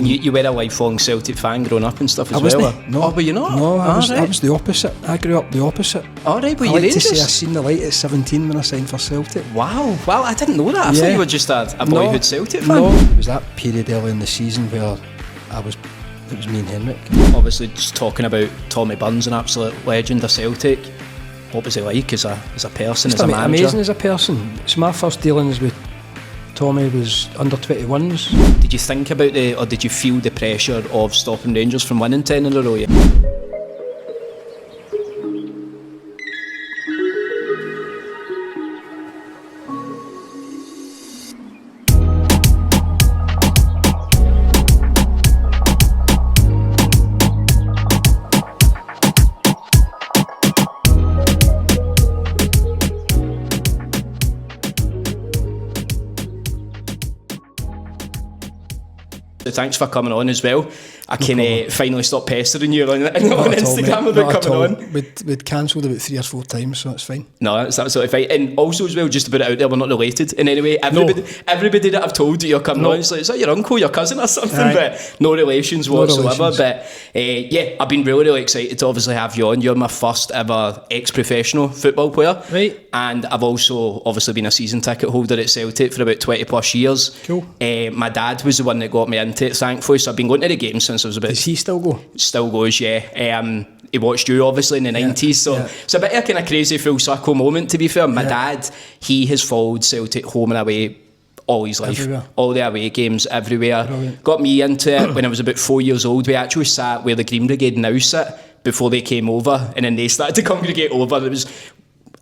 You were a lifelong Celtic fan growing up and stuff as well? No. Oh, were you not? No, I was the opposite. I grew up the opposite. All right, but I you like Rangers? to say I seen the light at 17 when I signed for Celtic. Wow, well, I didn't know that. I thought you were just a boyhood Celtic fan. No, it was that period early in the season where it was me and Henrik. Obviously, just talking about Tommy Burns, an absolute legend of Celtic. What was he like as a person, as a manager? Amazing as a person. It's my first dealings with Tommy was under 21s. Did you think about or did you feel the pressure of stopping Rangers from winning 10 in a row? Thanks for coming on as well. I can finally stop pestering you on Instagram about coming on. We'd cancelled about 3 or 4 times, so it's fine. No, that's absolutely fine. And also as well, just to put it out there, we're not related in any way. Everybody that I've told you're coming on, it's like, is that your uncle, your cousin or something? Right. But no relations whatsoever. But I've been really excited to obviously have you on. You're my first ever ex-professional football player. Right. And I've also obviously been a season ticket holder at Celtic for about 20 plus years. Cool. My dad was the one that got me into it, thankfully, so I've been going to the games since I was a bit. Does he still go? Still goes, yeah. He watched you obviously in the 90s, so it's a bit of a kind of crazy full circle moment, to be fair. My dad, he has followed Celtic home and away all his life. Everywhere. All the away games everywhere. Brilliant. Got me into it when I was about 4 years old. We actually sat where the Green Brigade now sit before they came over, and then they started to congregate over.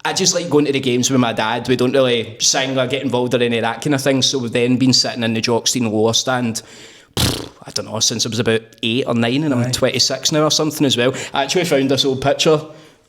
I just like going to the games with my dad. We don't really sing or get involved in any of that kind of thing, so we've then been sitting in the Jockstein lower stand, I don't know, since I was about 8 or 9, and I'm 26 now or something as well. I actually found this old picture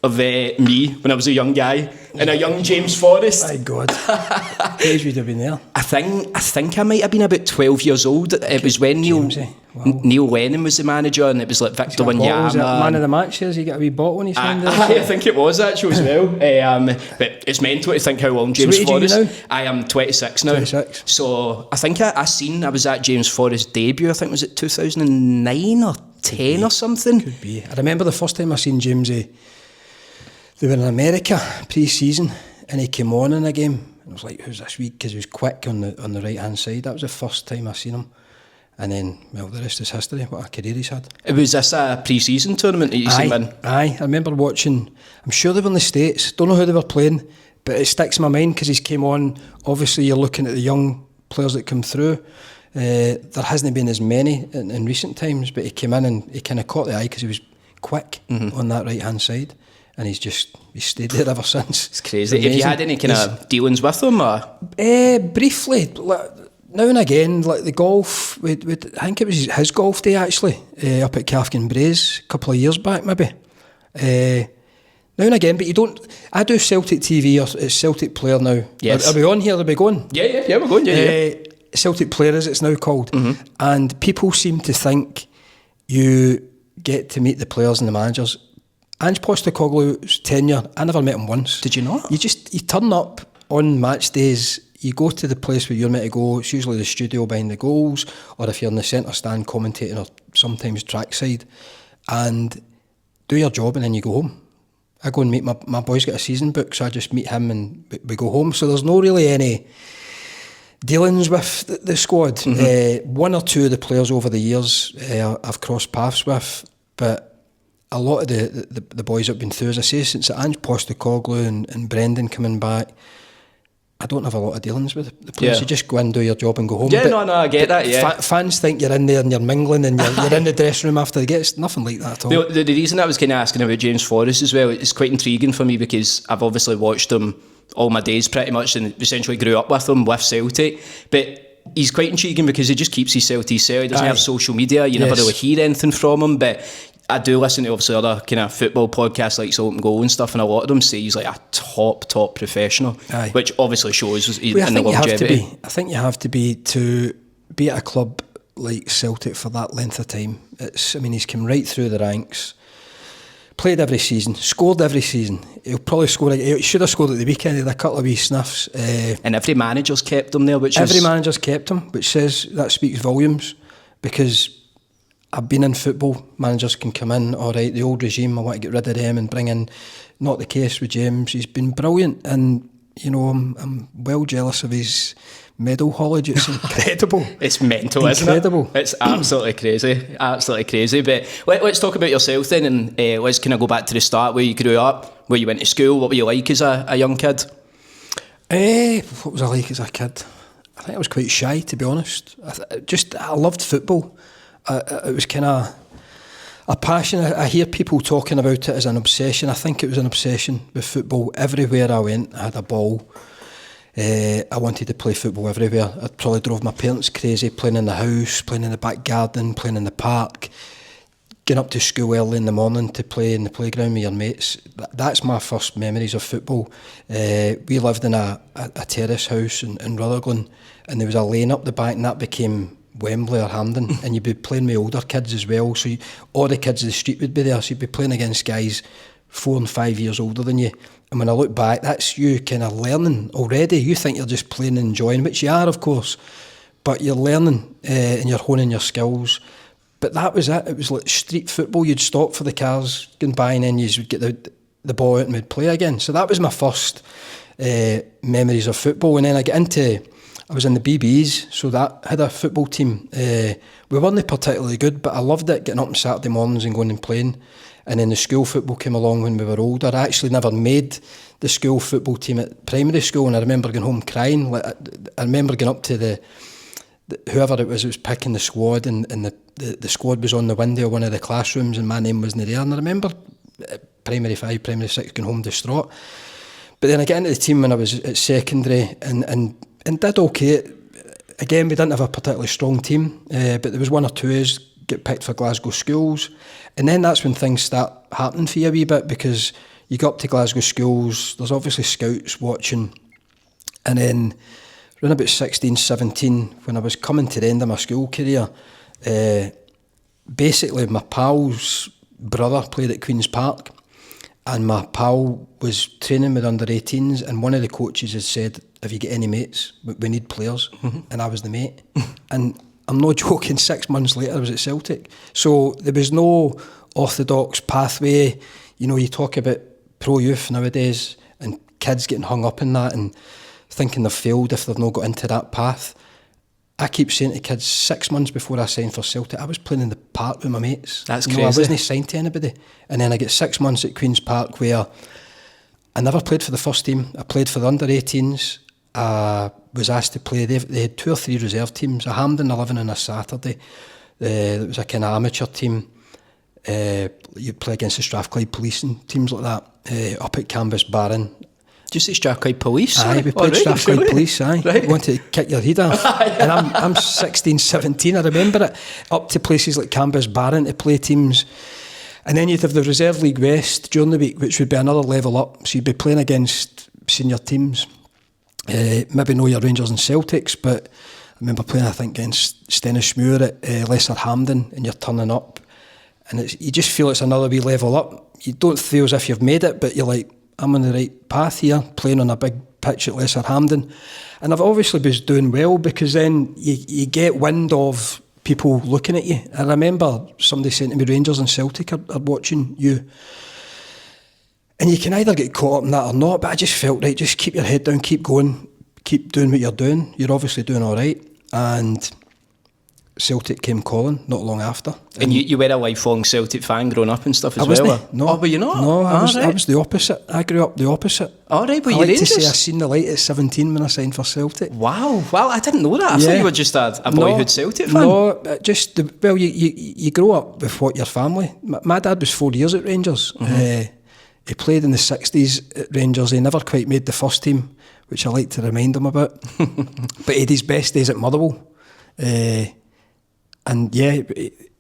of me when I was a young guy and a young James Forrest. My God. What age would you have been there? I think I might have been about 12 years old. It was when Neil Lennon was the manager, and it was like Victor Wanyama. Was it man of the match? Has he got a wee bottle in his hand? I think it was actually as well. But it's mental to think how long James Forrest. Are you now? I am 26 now. 26. So I think I was at James Forrest's debut. I think was it 2009 or 10 or something. Could be. I remember the first time I seen Jamesy. They were in America pre-season, and he came on in a game. And I was like, "Who's this week?" Because he was quick on the right hand side. That was the first time I seen him. And then, well, the rest is history. What a career he's had. Was this a pre-season tournament that you seen in? Aye, I remember watching. I'm sure they were in the States. Don't know who they were playing, but it sticks in my mind because he's came on. Obviously, you're looking at the young players that come through. There hasn't been as many in recent times, but he came in and he kind of caught the eye because he was quick on that right hand side. And he's stayed there ever since. It's crazy. Have you had any kind of dealings with him? Or? Briefly, now and again, like the golf. I think it was his golf day actually, up at Calfkin Braes a couple of years back maybe. Now and again, but you don't. I do Celtic TV, or it's Celtic Player now. Yes. Are we on here? Are we going? Yeah, we're going. Yeah. Celtic Player, as it's now called. Mm-hmm. And people seem to think you get to meet the players and the managers. Ange Postecoglou's tenure, I never met him once. Did you not? You turn up on match days, you go to the place where you're meant to go, it's usually the studio behind the goals, or if you're in the centre stand commentating, or sometimes trackside, and do your job and then you go home. I go and meet my boy's got a season book, so I just meet him and we go home. So there's no really any dealings with the squad. Mm-hmm. One or two of the players over the years I've crossed paths with, but a lot of the boys that have been through, as I say, since Ange Postecoglou and Brendan coming back, I don't have a lot of dealings with the players. Yeah. You just go in, do your job and go home. Yeah, no, I get that, yeah. Fans think you're in there and you're mingling and you're in the dressing room after the game. It's nothing like that at all. The reason I was kind of asking about James Forrest as well, it's quite intriguing for me because I've obviously watched him all my days pretty much and essentially grew up with him, with Celtic. But he's quite intriguing because he just keeps his Celtic cell. He doesn't have social media. You never really hear anything from him, but I do listen to obviously other kind of football podcasts like Salt and Goal and stuff, and a lot of them say he's like a top professional, which obviously shows in the longevity. I think you have to be at a club like Celtic for that length of time. He's come right through the ranks, played every season, scored every season. He'll probably score. He should have scored at the weekend. He had a couple of wee sniffs. And every manager's kept him there, manager's kept him, which speaks volumes because I've been in football, managers can come in, all right, the old regime, I want to get rid of them and bring in, not the case with James. He's been brilliant, and you know, I'm well jealous of his medal haulage. It's incredible. It's mental, incredible. Isn't it? It's absolutely crazy, absolutely crazy. But let's talk about yourself then, and let's kind of go back to the start, where you grew up, where you went to school. What were you like as a young kid? What was I like as a kid? I think I was quite shy, to be honest. I loved football. It was kind of a passion. I hear people talking about it as an obsession. I think it was an obsession with football. Everywhere I went, I had a ball. I wanted to play football everywhere. I probably drove my parents crazy, playing in the house, playing in the back garden, playing in the park, getting up to school early in the morning to play in the playground with your mates. That's my first memories of football. We lived in a terrace house in Rutherglen, and there was a lane up the back, and that became Wembley or Hampden, and you'd be playing with older kids as well, so all the kids of the street would be there, so you'd be playing against guys 4 and 5 years older than you. And when I look back, that's you kind of learning already. You think you're just playing and enjoying, which you are, of course, but you're learning and you're honing your skills. But that was it. It was like street football. You'd stop for the cars going by, and then you would get the ball out and we'd play again. So that was my first memories of football. And then I was in the BBs, so that had a football team. We weren't particularly good, but I loved it, getting up on Saturday mornings and going and playing. And then the school football came along when we were older. I actually never made the school football team at primary school, and I remember going home crying. I remember going up to whoever it was picking the squad, and the squad was on the window of one of the classrooms, and my name wasn't there. And I remember primary 5, primary 6 going home distraught. But then I got into the team when I was at secondary, and did okay. Again, we didn't have a particularly strong team, but there was one or two us get picked for Glasgow schools, and then that's when things start happening for you a wee bit, because you go up to Glasgow schools, there's obviously scouts watching, and then around about 16, 17, when I was coming to the end of my school career, basically my pal's brother played at Queen's Park, and my pal was training with under 18s, and one of the coaches had said, "Have you got any mates? We need players." Mm-hmm. And I was the mate. And I'm not joking, 6 months later I was at Celtic. So there was no orthodox pathway. You know, you talk about pro youth nowadays and kids getting hung up in that and thinking they've failed if they've not got into that path. I keep saying to kids, 6 months before I signed for Celtic, I was playing in the park with my mates. That's crazy. I wasn't signed to anybody. And then I get 6 months at Queen's Park where I never played for the first team. I played for the under 18s. I was asked to play. They had 2 or 3 reserve teams, a Hampden 11 on a Saturday. It was a kind of amateur team. You'd play against the Strathclyde Police and teams like that, up at Canvas Barron. Just the Strathclyde Police? Aye, we played Strathclyde Police, aye. Right. Wanted to kick your head off. And I'm 16, 17, I remember it. Up to places like Canvas Barron to play teams. And then you'd have the Reserve League West during the week, which would be another level up. So you'd be playing against senior teams. Maybe know your Rangers and Celtics, but I remember playing, I think, against Stennismuir at Lesser Hampden, and you're turning up. And you just feel it's another wee level up. You don't feel as if you've made it, but you're like, I'm on the right path here, playing on a big pitch at Lesser Hampden. And I've obviously been doing well, because then you get wind of people looking at you. I remember somebody saying to me, Rangers and Celtic are watching you. And you can either get caught up in that or not, but I just felt, right, just keep your head down, keep going, keep doing what you're doing. You're obviously doing all right. And Celtic came calling not long after. And you were a lifelong Celtic fan growing up and stuff as well? Wasn't? No. Oh, were you not? No, I was the opposite. I grew up the opposite. All right, but I you like Rangers? to say I seen the light at 17 when I signed for Celtic. Wow. Well, I didn't know that. I thought you were just a boyhood Celtic fan. No, you grow up with what your family. My dad was 4 years at Rangers. Mm-hmm. He played in the 60s at Rangers. He never quite made the first team, which I like to remind him about. But he had his best days at Motherwell. And yeah,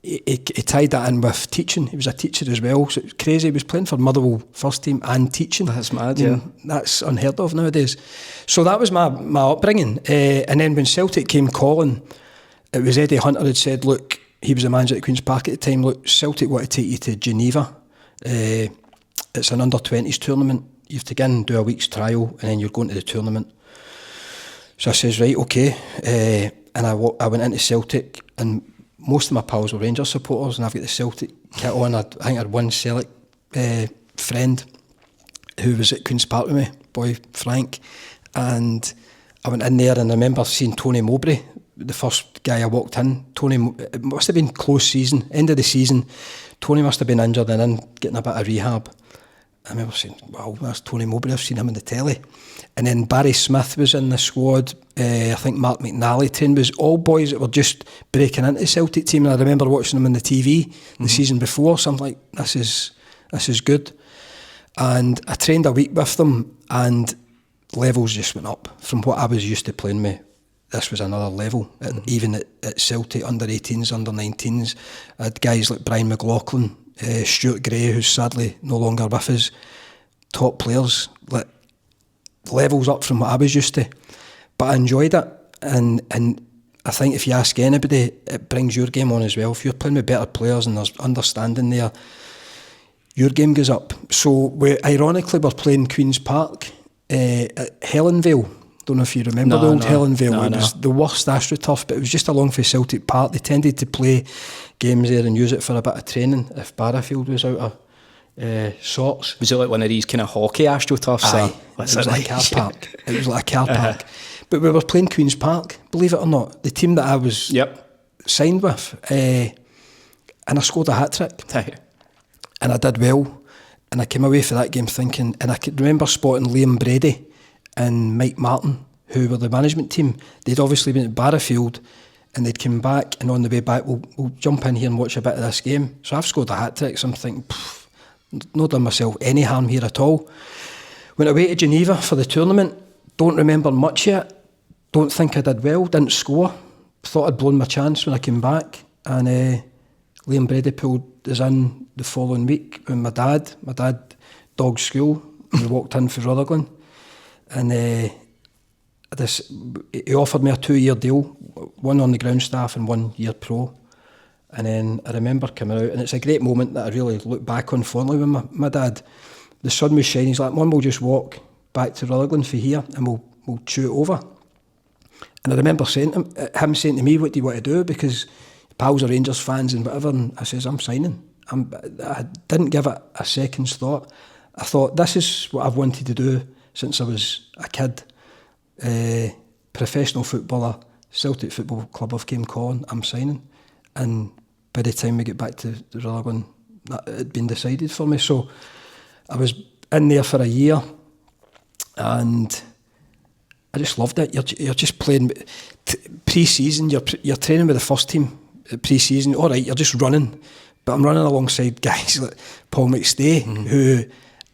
he tied that in with teaching. He was a teacher as well, so it was crazy. He was playing for Motherwell first team and teaching. That's mad, yeah. That's unheard of nowadays. So that was my upbringing. And then when Celtic came calling, it was Eddie Hunter had said, look, he was a manager at Queen's Park at the time, look, Celtic want to take you to Geneva. It's an under-20s tournament. You have to go in and do a week's trial, and then you're going to the tournament. So I says, right, okay. And I went into Celtic, and most of my pals were Rangers supporters, and I've got the Celtic kit on. I think I had one Celtic friend who was at Queen's Park with me, boy Frank, and I went in there and I remember seeing Tony Mowbray, the first guy I walked in. It must have been close season, end of the season. Tony must have been injured and in getting a bit of rehab. I remember saying, wow, that's Tony Mowbray, I've seen him on the telly. And then Barry Smith was in the squad. I think Mark McNally was all boys that were just breaking into the Celtic team. And I remember watching them on the TV the season before, so I'm like, this is good. And I trained a week with them, and levels just went up from what I was used to playing with. This was another level, even at Celtic, under 18s, under 19s. I had guys like Brian McLaughlin, Stuart Gray, who's sadly no longer with us, top players, like levels up from what I was used to. But I enjoyed it, and I think if you ask anybody, it brings your game on as well. If you're playing with better players and there's understanding there, your game goes up. So ironically, we're playing Queen's Park at Helenvale. Don't know if you remember the old Helenvale. It was the worst AstroTurf, but it was just along for Celtic Park. They tended to play games there and use it for a bit of training if Barrowfield was out of sorts. Was it like one of these kind of hockey AstroTurfs? Aye, it was like a car park. It was like a car park. But we were playing Queen's Park, believe it or not. The team that I was signed with, and I scored a hat-trick. And I did well. And I came away for that game thinking, and I could remember spotting Liam Brady and Mike Martin, who were the management team. They'd obviously been at Barrowfield, and they'd come back, and on the way back, we'll jump in here and watch a bit of this game. So I've scored a hat-trick, so I'm thinking, not done myself any harm here at all. Went away to Geneva for the tournament, don't remember much yet, don't think I did well, didn't score, thought I'd blown my chance when I came back, and Liam Brady pulled us in the following week with my dad. My dad dogged school, and we walked in for Rutherglen. And he offered me a 2-year deal, one on the ground staff and 1 year pro. And then I remember coming out, and it's a great moment that I really look back on fondly with my dad. The sun was shining. He's like, Mum, we'll just walk back to Rutherglen for here and we'll chew it over. And I remember him saying to me, what do you want to do? Because pals are Rangers fans and whatever. And I says, I'm signing. I didn't give it a second's thought. I thought, this is what I've wanted to do since I was a kid. Professional footballer, Celtic Football Club of Cairncon, I'm signing. And by the time we get back to the Rutherglen, that had been decided for me. So I was in there for a year, and I just loved it. You're just playing pre-season. You're training with the first team pre-season. All right, you're just running, but I'm running alongside guys like Paul McStay, who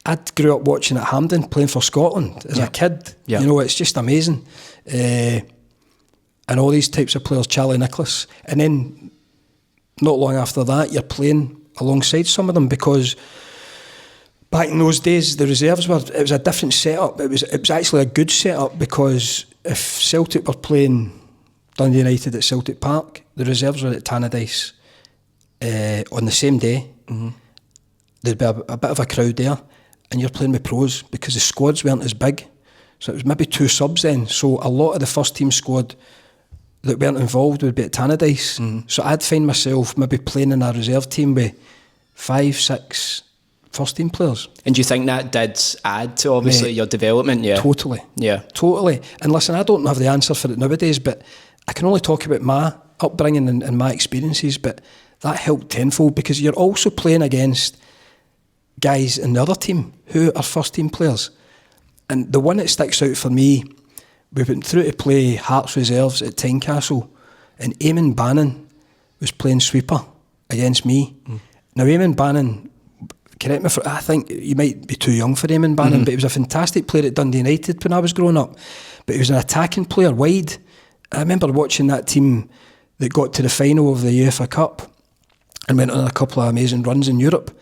I grew up watching at Hampden, playing for Scotland as a kid. You know, it's just amazing. And all these types of players, Charlie Nicholas. And then not long after that, you're playing alongside some of them, because back in those days, the reserves it was a different setup. It was actually a good setup, because if Celtic were playing Dundee United at Celtic Park, the reserves were at Tannadice on the same day. There'd be a bit of a crowd there, and you're playing with pros, because the squads weren't as big. So it was maybe 2 subs then. So a lot of the first team squad that weren't involved would be at Tannadice. So I'd find myself maybe playing in a reserve team with 5, 6 first team players. And do you think that did add to obviously your development? Yeah. Totally. Yeah. Totally. And listen, I don't have the answer for it nowadays, but I can only talk about my upbringing and my experiences, but that helped tenfold, because you're also playing against guys in the other team who are first team players. And the one that sticks out for me, we went through to play Hearts reserves at Tynecastle, and Eamon Bannon was playing sweeper against me. Now Eamon Bannon, correct me I think you might be too young for Eamon Bannon, but he was a fantastic player at Dundee United when I was growing up. But he was an attacking player wide. I remember watching that team that got to the final of the UEFA Cup and went on a couple of amazing runs in Europe.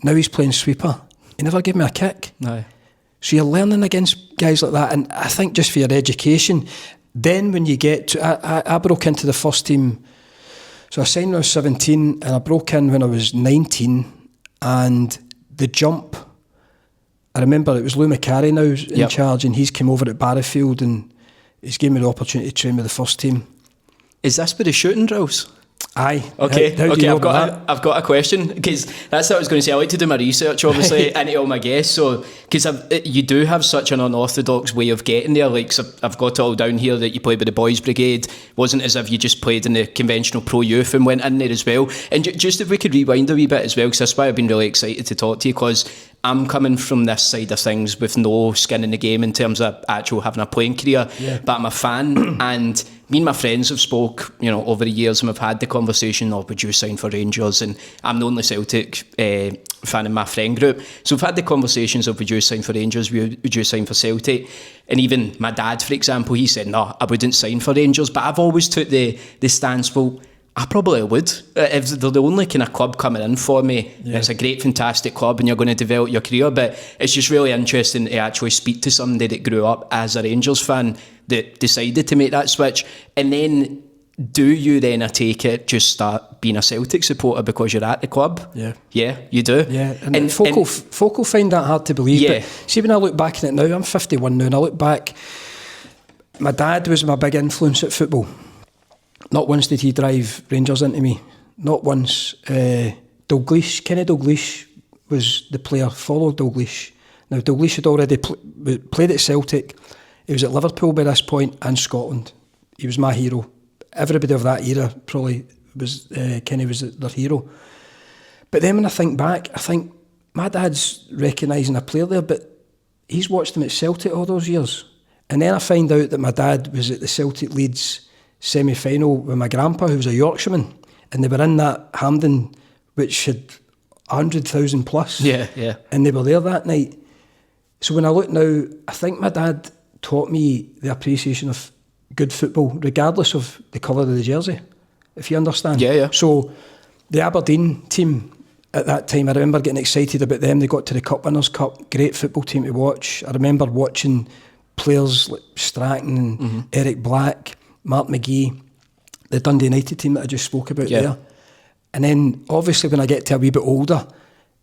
Now he's playing sweeper. He never gave me a kick. No. So you're learning against guys like that, and I think just for your education. Then when you get to, I broke into the first team. So I signed when I was 17, and I broke in when I was 19, and the jump, I remember it was Lou Macari now in charge, and he's come over at Barrowfield, and he's given me the opportunity to train with the first team. Is this with the shooting drills? Aye. Okay, How do you know about that? I've got a question, because that's what I was going to say. I like to do my research, obviously, into all my guests. So, because you do have such an unorthodox way of getting there. Like, so I've got it all down here that you played with the Boys Brigade. Wasn't as if you just played in the conventional pro youth and went in there as well. And just if we could rewind a wee bit as well, because that's why I've been really excited to talk to you, because I'm coming from this side of things with no skin in the game in terms of actual having a playing career, but I'm a fan, and me and my friends have spoke, over the years, and we've had the conversation, would you sign for Rangers? And I'm the only Celtic fan in my friend group. So we've had the conversations of, would you sign for Rangers? Would you sign for Celtic? And even my dad, for example, he said, no, I wouldn't sign for Rangers. But I've always took the stance, well, I probably would. If they're the only kind of club coming in for me, it's a great, fantastic club, and you're going to develop your career. But it's just really interesting to actually speak to somebody that grew up as a Rangers fan that decided to make that switch. And then, do you then, I take it, just start being a Celtic supporter because you're at the club? Yeah. Yeah, you do? Yeah, and folk will find that hard to believe. Yeah. But see, when I look back on it now, I'm 51 now, and I look back, my dad was my big influence at football. Not once did he drive Rangers into me. Not once. Dalglish, Kenny Dalglish was the player, followed Dalglish. Now, Dalglish had already played at Celtic. He was at Liverpool by this point, and Scotland. He was my hero. Everybody of that era probably was, Kenny was their hero. But then when I think back, I think my dad's recognising a player there, but he's watched him at Celtic all those years. And then I find out that my dad was at the Celtic Leeds semi-final with my grandpa, who was a Yorkshireman, and they were in that Hampden, which had 100,000 plus. Yeah. And they were there that night. So when I look now, I think my dad taught me the appreciation of good football, regardless of the colour of the jersey, if you understand. Yeah. So the Aberdeen team at that time, I remember getting excited about them. They got to the Cup Winners' Cup, great football team to watch. I remember watching players like Strachan, Eric Black, Mark McGee, the Dundee United team that I just spoke about there. And then obviously when I get to a wee bit older,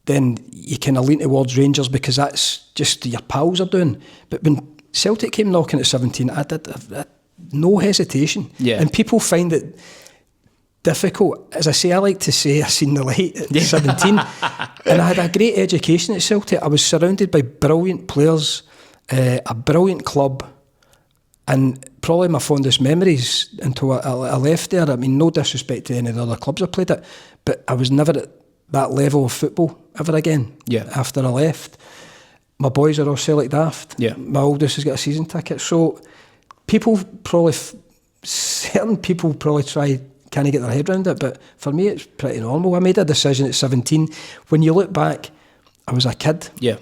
then you kind of lean towards Rangers because that's just your pals are doing. But when Celtic came knocking at 17, I did no hesitation. Yeah. And people find it difficult. As I say, I like to say I seen the light at 17. And I had a great education at Celtic. I was surrounded by brilliant players, a brilliant club, and probably my fondest memories until I left there. I mean, no disrespect to any of the other clubs I played at, but I was never at that level of football ever again after I left. My boys are all Celtic daft. Yeah. My oldest has got a season ticket. So certain people probably can't get their head around it, but for me it's pretty normal. I made a decision at 17. When you look back, I was a kid. Yeah.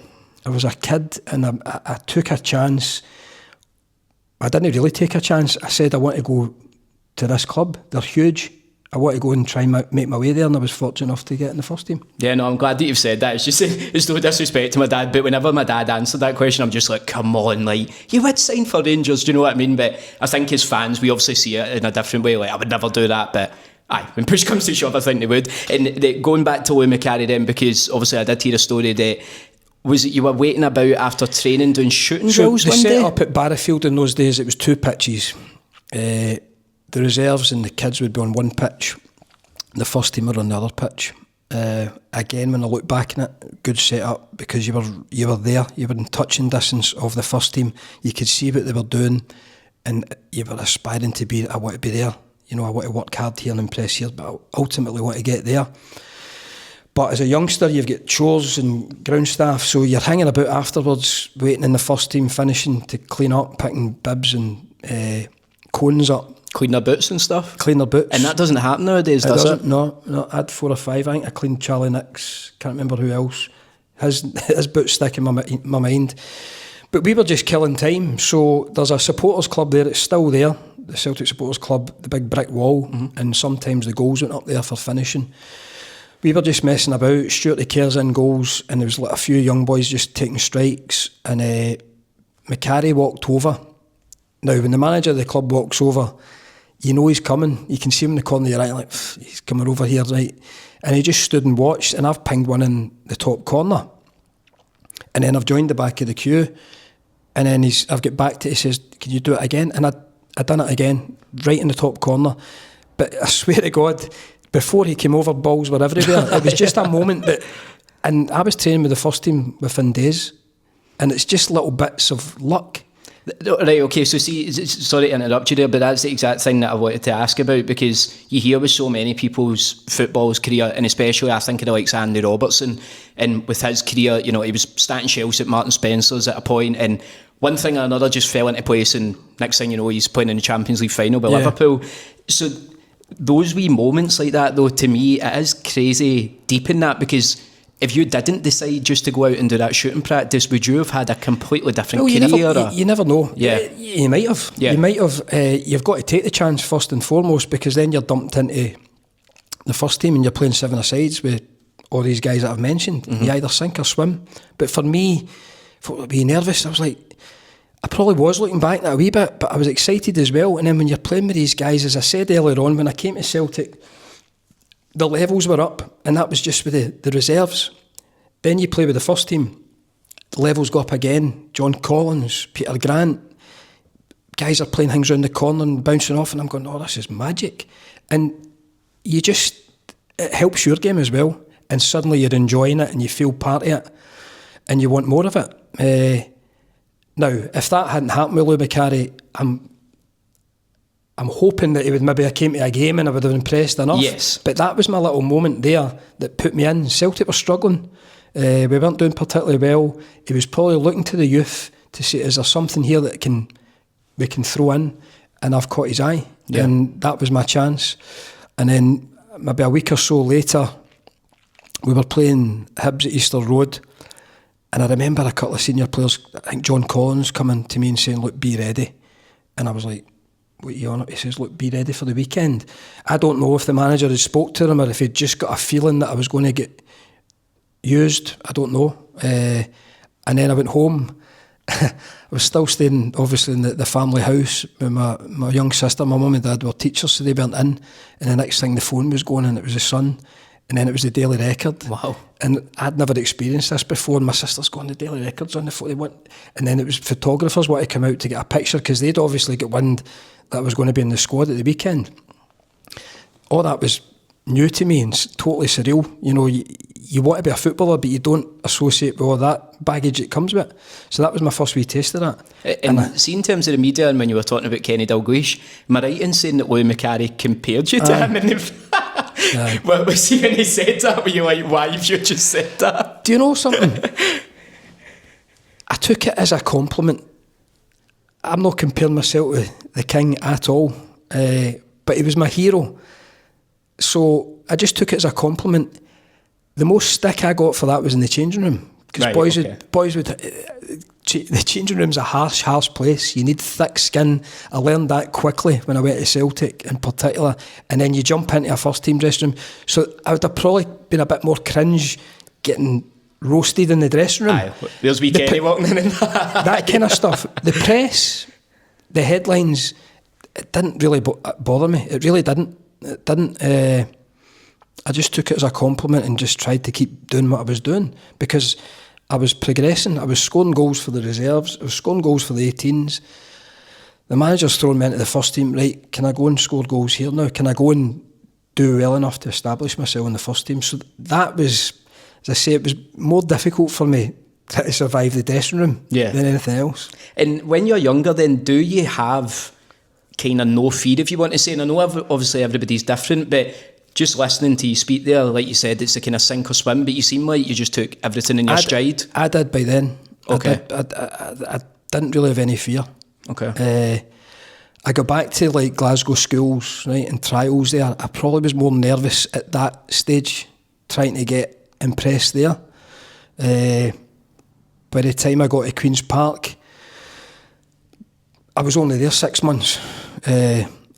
I was a kid, and I took a chance. I didn't really take a chance. I said I want to go to this club. They're huge. I want to go and try and make my way there, and I was fortunate enough to get in the first team. Yeah, no, I'm glad that you've said that. It's just, it's no disrespect to my dad, but whenever my dad answered that question, I'm just like, come on, like, you would sign for Rangers, do you know what I mean? But I think as fans, we obviously see it in a different way. Like, I would never do that, but aye, when push comes to shove, I think they would. And going back to Lou Macari then, because obviously I did hear a story that, was it you were waiting about after training doing shooting drills one day? The set up at Barrowfield in those days, it was 2 pitches. The reserves and the kids would be on one pitch, the first team were on the other pitch. Again, when I look back on it, good setup because you were there, you were in touching distance of the first team. You could see what they were doing, and you were aspiring to be. I want to be there. I want to work hard here and impress here, but I ultimately want to get there. But as a youngster, you've got chores and ground staff, so you're hanging about afterwards, waiting in the first team, finishing to clean up, picking bibs and cones up. Clean their boots and stuff? Clean their boots. And that doesn't happen nowadays, does it? No. I had 4 or 5. I think I cleaned Charlie Nick's, can't remember who else. His boots stick in my mind. But we were just killing time. So there's a supporters club there, it's still there, the Celtic Supporters Club, the big brick wall, and sometimes the goals went up there for finishing. We were just messing about, Stuart Cares in goals, and there was like a few young boys just taking strikes, and Macari walked over. Now, when the manager of the club walks over, you know he's coming. You can see him in the corner of your eye, like, he's coming over here, right? And he just stood and watched, and I've pinged one in the top corner. And then I've joined the back of the queue, and then I've got back to it, he says, can you do it again? And I done it again, right in the top corner. But I swear to God, before he came over, balls were everywhere. It was just a moment that, and I was training with the first team within days, and it's just little bits of luck. Right, okay, so see, sorry to interrupt you there, but that's the exact thing that I wanted to ask about, because you hear with so many people's football's career, and especially I think of the likes of Andy Robertson, and with his career, you know, he was starting Chelsea at Martin Spencer's at a point, and one thing or another just fell into place, and next thing you know, he's playing in the Champions League final with Liverpool. So those wee moments like that, though, to me, it is crazy deep in that, because if you didn't decide just to go out and do that shooting practice, would you have had a completely different career? You never know. Yeah. You might have. Yeah. You might have. You've got to take the chance first and foremost, because then you're dumped into the first team and you're playing 7-a-sides with all these guys that I've mentioned. Mm-hmm. You either sink or swim. But for me, for being nervous, I was like, I probably was looking back that a wee bit, but I was excited as well. And then when you're playing with these guys, as I said earlier on, when I came to Celtic, the levels were up, and that was just with the reserves. Then you play with the first team, the levels go up again. John Collins, Peter Grant, guys are playing things round the corner and bouncing off, and I'm going, oh, this is magic. And you just, it helps your game as well, and suddenly you're enjoying it and you feel part of it and you want more of it. Now, if that hadn't happened with Lou Macari, I'm hoping that he would maybe have came to a game and I would have impressed enough. Yes. But that was my little moment there that put me in. Celtic were struggling. We weren't doing particularly well. He was probably looking to the youth to see, is there something here that we can throw in? And I've caught his eye. Yeah. And that was my chance. And then maybe a week or so later, we were playing Hibs at Easter Road. And I remember a couple of senior players, I think John Collins, coming to me and saying, look, be ready. And I was like, what are you on? He says, look, be ready for the weekend. I don't know if the manager had spoke to him or if he'd just got a feeling that I was going to get used. I don't know. And then I went home. I was still staying, obviously, in the family house with my young sister. My mum and dad were teachers, so they weren't in. And the next thing, the phone was going, and it was the Sun. And then it was the Daily Record. Wow. And I'd never experienced this before. And my sister's going, the Daily Record's on the phone. And then it was photographers wanted to come out to get a picture, because they'd obviously got wind that I was going to be in the squad at the weekend. All that was new to me and totally surreal. You know, you want to be a footballer, but you don't associate with all that baggage that comes with it. So that was my first wee taste of that. And see, in terms of the media, and when you were talking about Kenny Dalglish, am I right in saying that Louis Macari compared you to him? Well, was he when he said that? Were you like, why have you just said that? Do you know something? I took it as a compliment. I'm not comparing myself with the king at all, but he was my hero. So I just took it as a compliment. The most stick I got for that was in the changing room, because boys would. The changing room's a harsh place. You need thick skin. I learned that quickly when I went to Celtic in particular. And then you jump into a first team dressing room. So I would have probably been a bit more cringe getting roasted in the dressing room. Aye, there's wee Kenny walking in and that kind of stuff. The press, the headlines, it didn't really bother me. It really didn't. It didn't. I just took it as a compliment and just tried to keep doing what I was doing, because I was progressing. I was scoring goals for the reserves. I was scoring goals for the 18s. The manager's throwing me into the first team. Right, can I go and score goals here now? Can I go and do well enough to establish myself in the first team? So that was, as I say, it was more difficult for me to survive the dressing room than anything else. And when you're younger, then, do you have kind of no fear, if you want to say? And I know obviously everybody's different, but just listening to you speak there, like you said, it's a kind of sink or swim, but you seem like you just took everything in your stride. I did by then. Okay. I didn't really have any fear. Okay. I got back to like Glasgow schools, right, and trials there. I probably was more nervous at that stage, trying to get impressed there. By the time I got to Queen's Park, I was only there 6 months.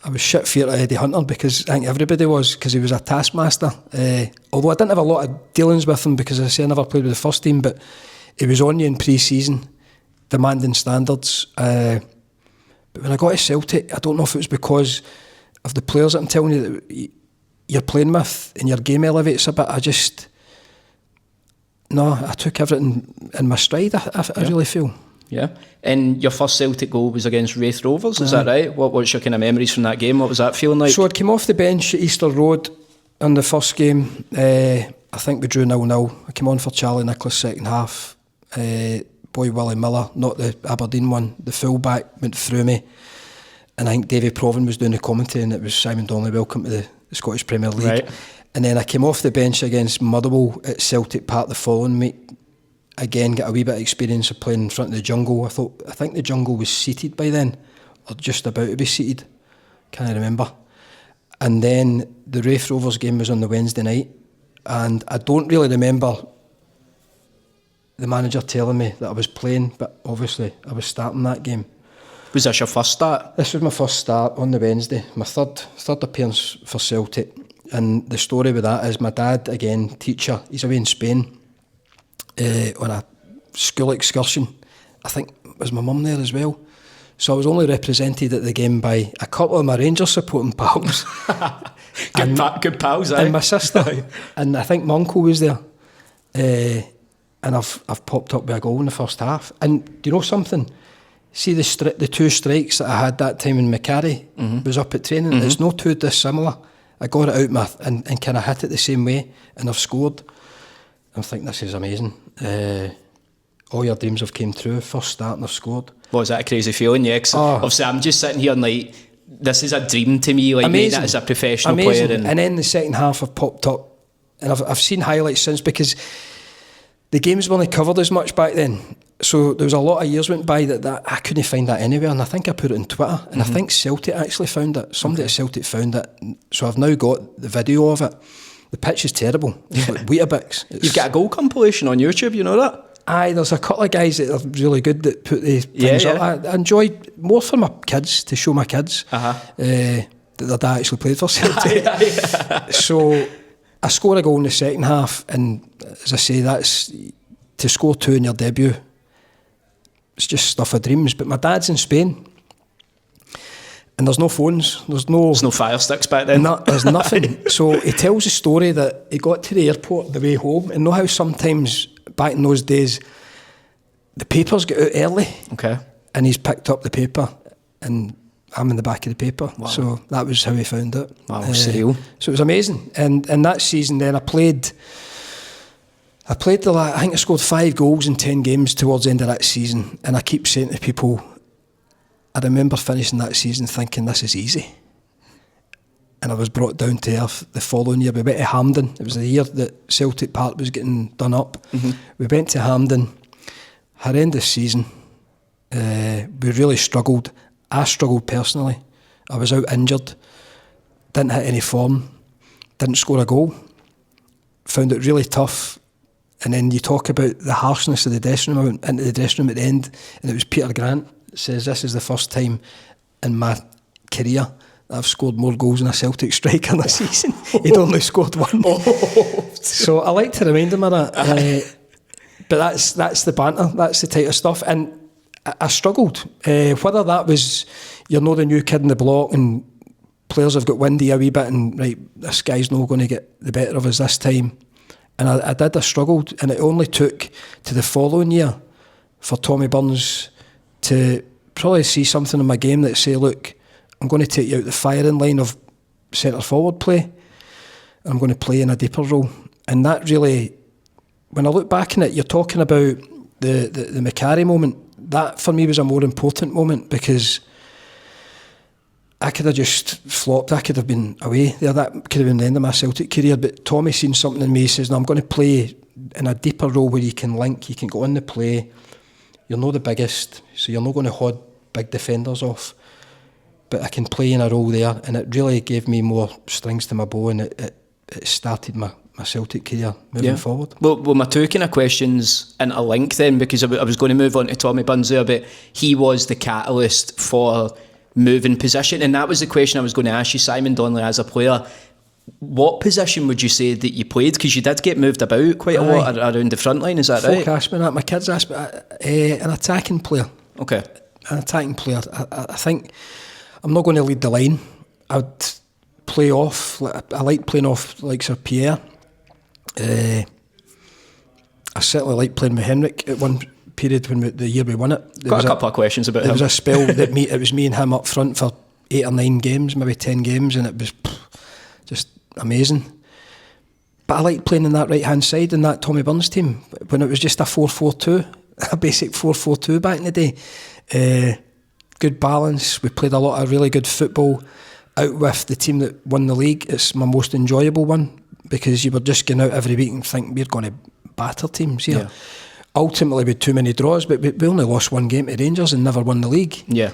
I was shit feared of Eddie Hunter, because I think everybody was, because he was a taskmaster. Although I didn't have a lot of dealings with him, because as I say, I never played with the first team, but he was on you in pre-season, demanding standards. But when I got to Celtic, I don't know if it was because of the players that I'm telling you that you're playing with and your game elevates a bit. I took everything in my stride, I really feel. Yeah. And your first Celtic goal was against Wraith Rovers, is that right? What's your kind of memories from that game? What was that feeling like? So I'd come off the bench at Easter Road. on the first game. I think we drew 0-0. I came on for Charlie Nicholas second half. Boy Willie Miller, not the Aberdeen one, the full-back went through me. And I think Davy Provan was doing the commentary, and it was Simon Donnelly, welcome to the Scottish Premier League. Right. And then I came off the bench against Motherwell at Celtic Park the following week. Again, got a wee bit of experience of playing in front of the Jungle. I think the Jungle was seated by then, or just about to be seated. Can't remember. And then the Wraith Rovers game was on the Wednesday night, and I don't really remember the manager telling me that I was playing, but obviously I was starting that game. Was this your first start? This was my first start on the Wednesday, my third appearance for Celtic. And the story with that is my dad, again, teacher, he's away in Spain on a school excursion. I think, was my mum there as well? So I was only represented at the game by a couple of my Rangers supporting pals. Good pals, eh? And my sister. And I think my uncle was there. And I've popped up with a goal in the first half. And do you know something? See the two strikes that I had that time in Macari was up at training. It's no two dissimilar. I got it out and kind of hit it the same way, and I've scored. I'm thinking, this is amazing. All your dreams have came true. First start and I've scored. Was that a crazy feeling? Yeah, because obviously I'm just sitting here and like, this is a dream to me. Like, amazing. That as a professional amazing. player. And then the second half I've popped up, and I've seen highlights since, because the games weren't covered as much back then. So there was a lot of years went by that I couldn't find that anywhere, and I think I put it on Twitter, and I think Celtic actually found it. Somebody at Celtic found it, so I've now got the video of it. The pitch is terrible. It's like Weetabix. You've got a goal compilation on YouTube, you know that? Aye, there's a couple of guys that are really good that put the things up. I enjoyed more for my kids, to show my kids that their dad actually played for Celtic. So I scored a goal in the second half, and as I say, that's to score two in your debut. It's just stuff of dreams. But my dad's in Spain, and there's no phones. There's no fire sticks back then. There's nothing. So he tells a story that he got to the airport the way home, and know how sometimes back in those days the papers get out early. Okay. And he's picked up the paper, and I'm in the back of the paper. Wow. So that was how he found it. Wow, surreal. So it was amazing. And that season then I played I think I scored 5 goals in 10 games towards the end of that season, and I keep saying to people, I remember finishing that season thinking, this is easy. And I was brought down to earth the following year. We went to Hampden. It was the year that Celtic Park was getting done up. We went to Hampden, horrendous season. We really struggled. I struggled personally. I was out injured, didn't hit any form, didn't score a goal, found it really tough. And then you talk about the harshness of the dressing room. I went into the dressing room at the end, and it was Peter Grant says, this is the first time in my career that I've scored more goals than a Celtic striker in a season. He'd only scored one. So I like to remind him of that. But that's the banter, that's the type of stuff. And I struggled. Whether that was, you're not the new kid in the block and players have got windy a wee bit and, right, this guy's not going to get the better of us this time. And I struggled, and it only took to the following year for Tommy Burns to probably see something in my game that say, look, I'm going to take you out the firing line of centre forward play, and I'm going to play in a deeper role. And that really, when I look back on it, you're talking about the Macari moment. That for me was a more important moment, because I could have just flopped. I could have been away there. That could have been the end of my Celtic career. But Tommy seen something in me. He says, no, I'm going to play in a deeper role where you can link, you can go in the play. You're not the biggest, so you're not going to hold big defenders off. But I can play in a role there. And it really gave me more strings to my bow, and it started my Celtic career moving forward. Well, my two kind of questions interlink then, because I was going to move on to Tommy Burns there, but he was the catalyst for moving position, and that was the question I was going to ask you, Simon Donnelly, as a player. What position would you say that you played? Because you did get moved about quite a lot around the front line, is that right? Folk asked me that, my kids asked me, an attacking player. Okay. An attacking player. I think I'm not going to lead the line. I'd play off. I like playing off like Sir Pierre. I certainly like playing with Henrik at one period when the year we won it. Got a couple of questions about him. There was a spell that it was me and him up front for 8 or 9 games, maybe 10 games, and it was just amazing. But I liked playing on that right-hand side in that Tommy Burns team when it was just a 4-4-2, a basic 4-4-2 back in the day. Good balance. We played a lot of really good football out with the team that won the league. It's my most enjoyable one because you were just going out every week and think we're going to batter teams here. Yeah. Ultimately, we had too many draws, but we only lost one game to Rangers and never won the league. Yeah,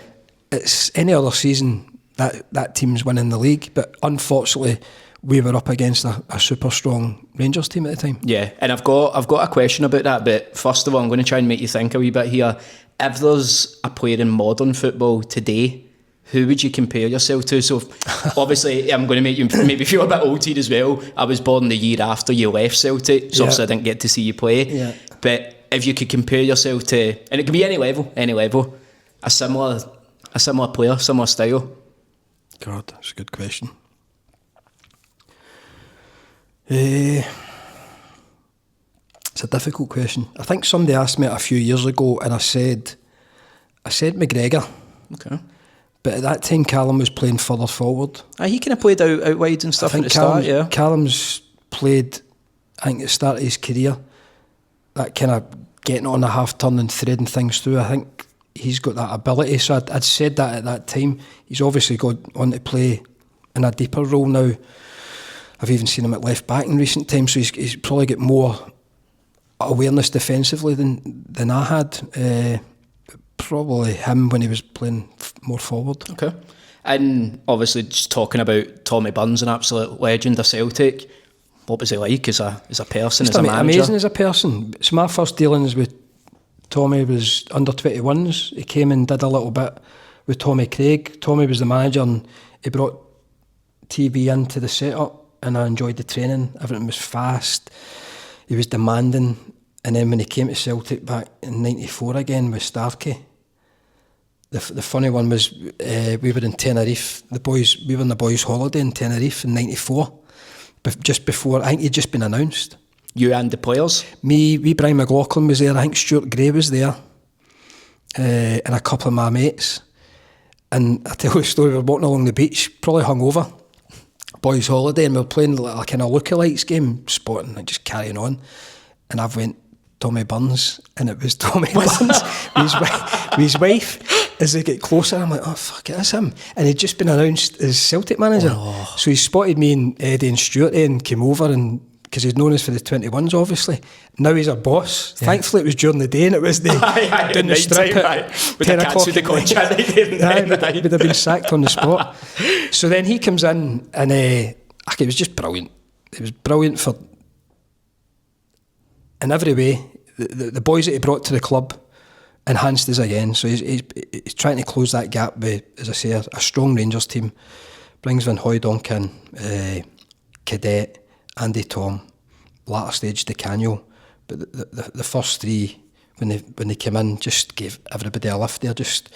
it's any other season that team's winning the league, but unfortunately, we were up against a super strong Rangers team at the time. Yeah, and I've got a question about that, but first of all, I'm going to try and make you think a wee bit here. If there's a player in modern football today, who would you compare yourself to? So obviously, I'm going to make you maybe feel a bit old here as well. I was born the year after you left Celtic, so obviously I didn't get to see you play. Yeah. But if you could compare yourself to, and it could be any level, a similar player, similar style. God, that's a good question. It's a difficult question. I think somebody asked me it a few years ago and I said McGregor. Okay. But at that time Callum was playing further forward. He kind of played out wide and stuff at the start, yeah. Callum's played, I think at the start of his career, that kind of getting on a half turn and threading things through. I think he's got that ability. So I'd said that at that time. He's obviously got on to play in a deeper role now. I've even seen him at left back in recent times, so he's probably got more awareness defensively than I had. Probably him when he was playing more forward. Okay. And obviously just talking about Tommy Burns, an absolute legend of Celtic, what was he like as a person, just as a manager? Amazing as a person. So my first dealings with Tommy was under 21s. He came and did a little bit with Tommy Craig. Tommy was the manager and he brought TV into the setup. And I enjoyed the training. Everything was fast. He was demanding. And then when he came to Celtic back in '94 again with Starkey, the funny one was we were in Tenerife. We were on the boys' holiday in Tenerife in '94. But just before, I think he'd just been announced. You and the players? Me, Brian McLaughlin was there. I think Stuart Gray was there, and a couple of my mates. And I tell you the story. We were walking along the beach, probably hungover. Boys' holiday, and we were playing like a kind of lookalikes game, spotting and just carrying on. And I've went Tommy Burns, and it was Tommy Burns with his wife. As they get closer, I'm like, oh fuck, it is him. And he'd just been announced as Celtic manager. Oh. So he spotted me and Eddie and Stuart and came over, and because he'd known us for the 21s, obviously. Now he's our boss. Yeah. Thankfully, it was during the day, and it was the doing the strip at 10 o'clock. Would have been sacked on the spot. So then he comes in, and it was just brilliant. It was brilliant in every way. The boys that he brought to the club enhanced us again. So he's trying to close that gap with, as I say, a strong Rangers team. Brings Van Hooijdonk in, Cadet, Andy Tom, latter stage Di Canio, but the first three when they came in just gave everybody a lift there, just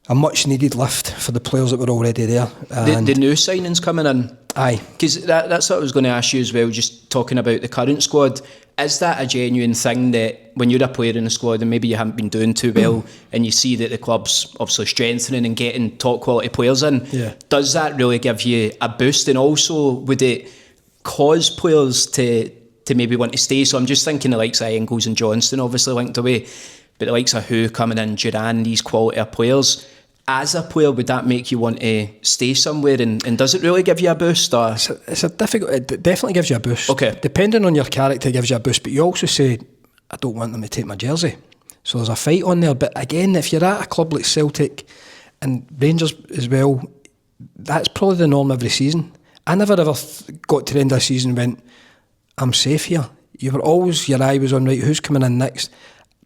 a much needed lift for the players that were already there. The new signings coming in, aye, because that's what I was going to ask you as well. Just talking about the current squad, is that a genuine thing that when you're a player in the squad and maybe you haven't been doing too well and you see that the club's obviously strengthening and getting top quality players in, does that really give you a boost? And also, would it cause players to maybe want to stay? So I'm just thinking the likes of Engels and Johnston obviously linked away, but the likes of Who coming in, Duran, these quality of players. As a player, would that make you want to stay somewhere, and does it really give you a boost? Or? It's a difficult. It definitely gives you a boost. Okay. Depending on your character, it gives you a boost. But you also say, I don't want them to take my jersey. So there's a fight on there. But again, if you're at a club like Celtic and Rangers as well, that's probably the norm every season. I never ever got to the end of the season and went, I'm safe here. You were always, your eye was on, right, who's coming in next?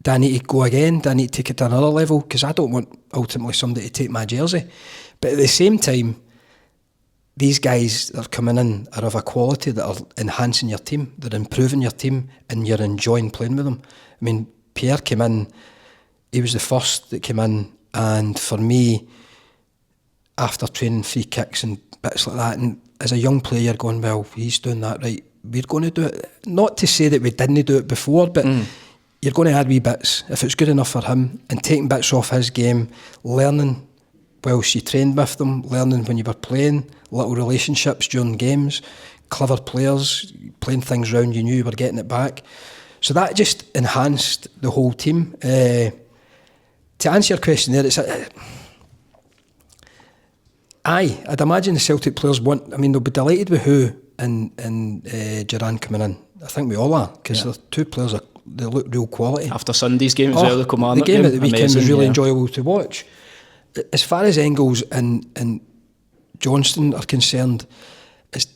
Do I need to go again? Do I need to take it to another level? Because I don't want ultimately somebody to take my jersey. But at the same time, these guys that are coming in are of a quality that are enhancing your team. They're improving your team and you're enjoying playing with them. I mean, Pierre came in, he was the first that came in, and for me, after training free kicks and bits like that, and as a young player you're going, well, he's doing that right, we're going to do it. Not to say that we didn't do it before, but you're going to add wee bits if it's good enough for him, and taking bits off his game, learning whilst you trained with them, learning when you were playing, little relationships during games, clever players, playing things round, you knew you were getting it back. So that just enhanced the whole team. To answer your question there, I'd imagine the Celtic players they'll be delighted with Hu and Duran coming in. I think we all are, because the two players they look real quality. After Sunday's game as well, the Kilmarnock game at the weekend amazing, was really enjoyable to watch. As far as Engels and Johnston are concerned, it's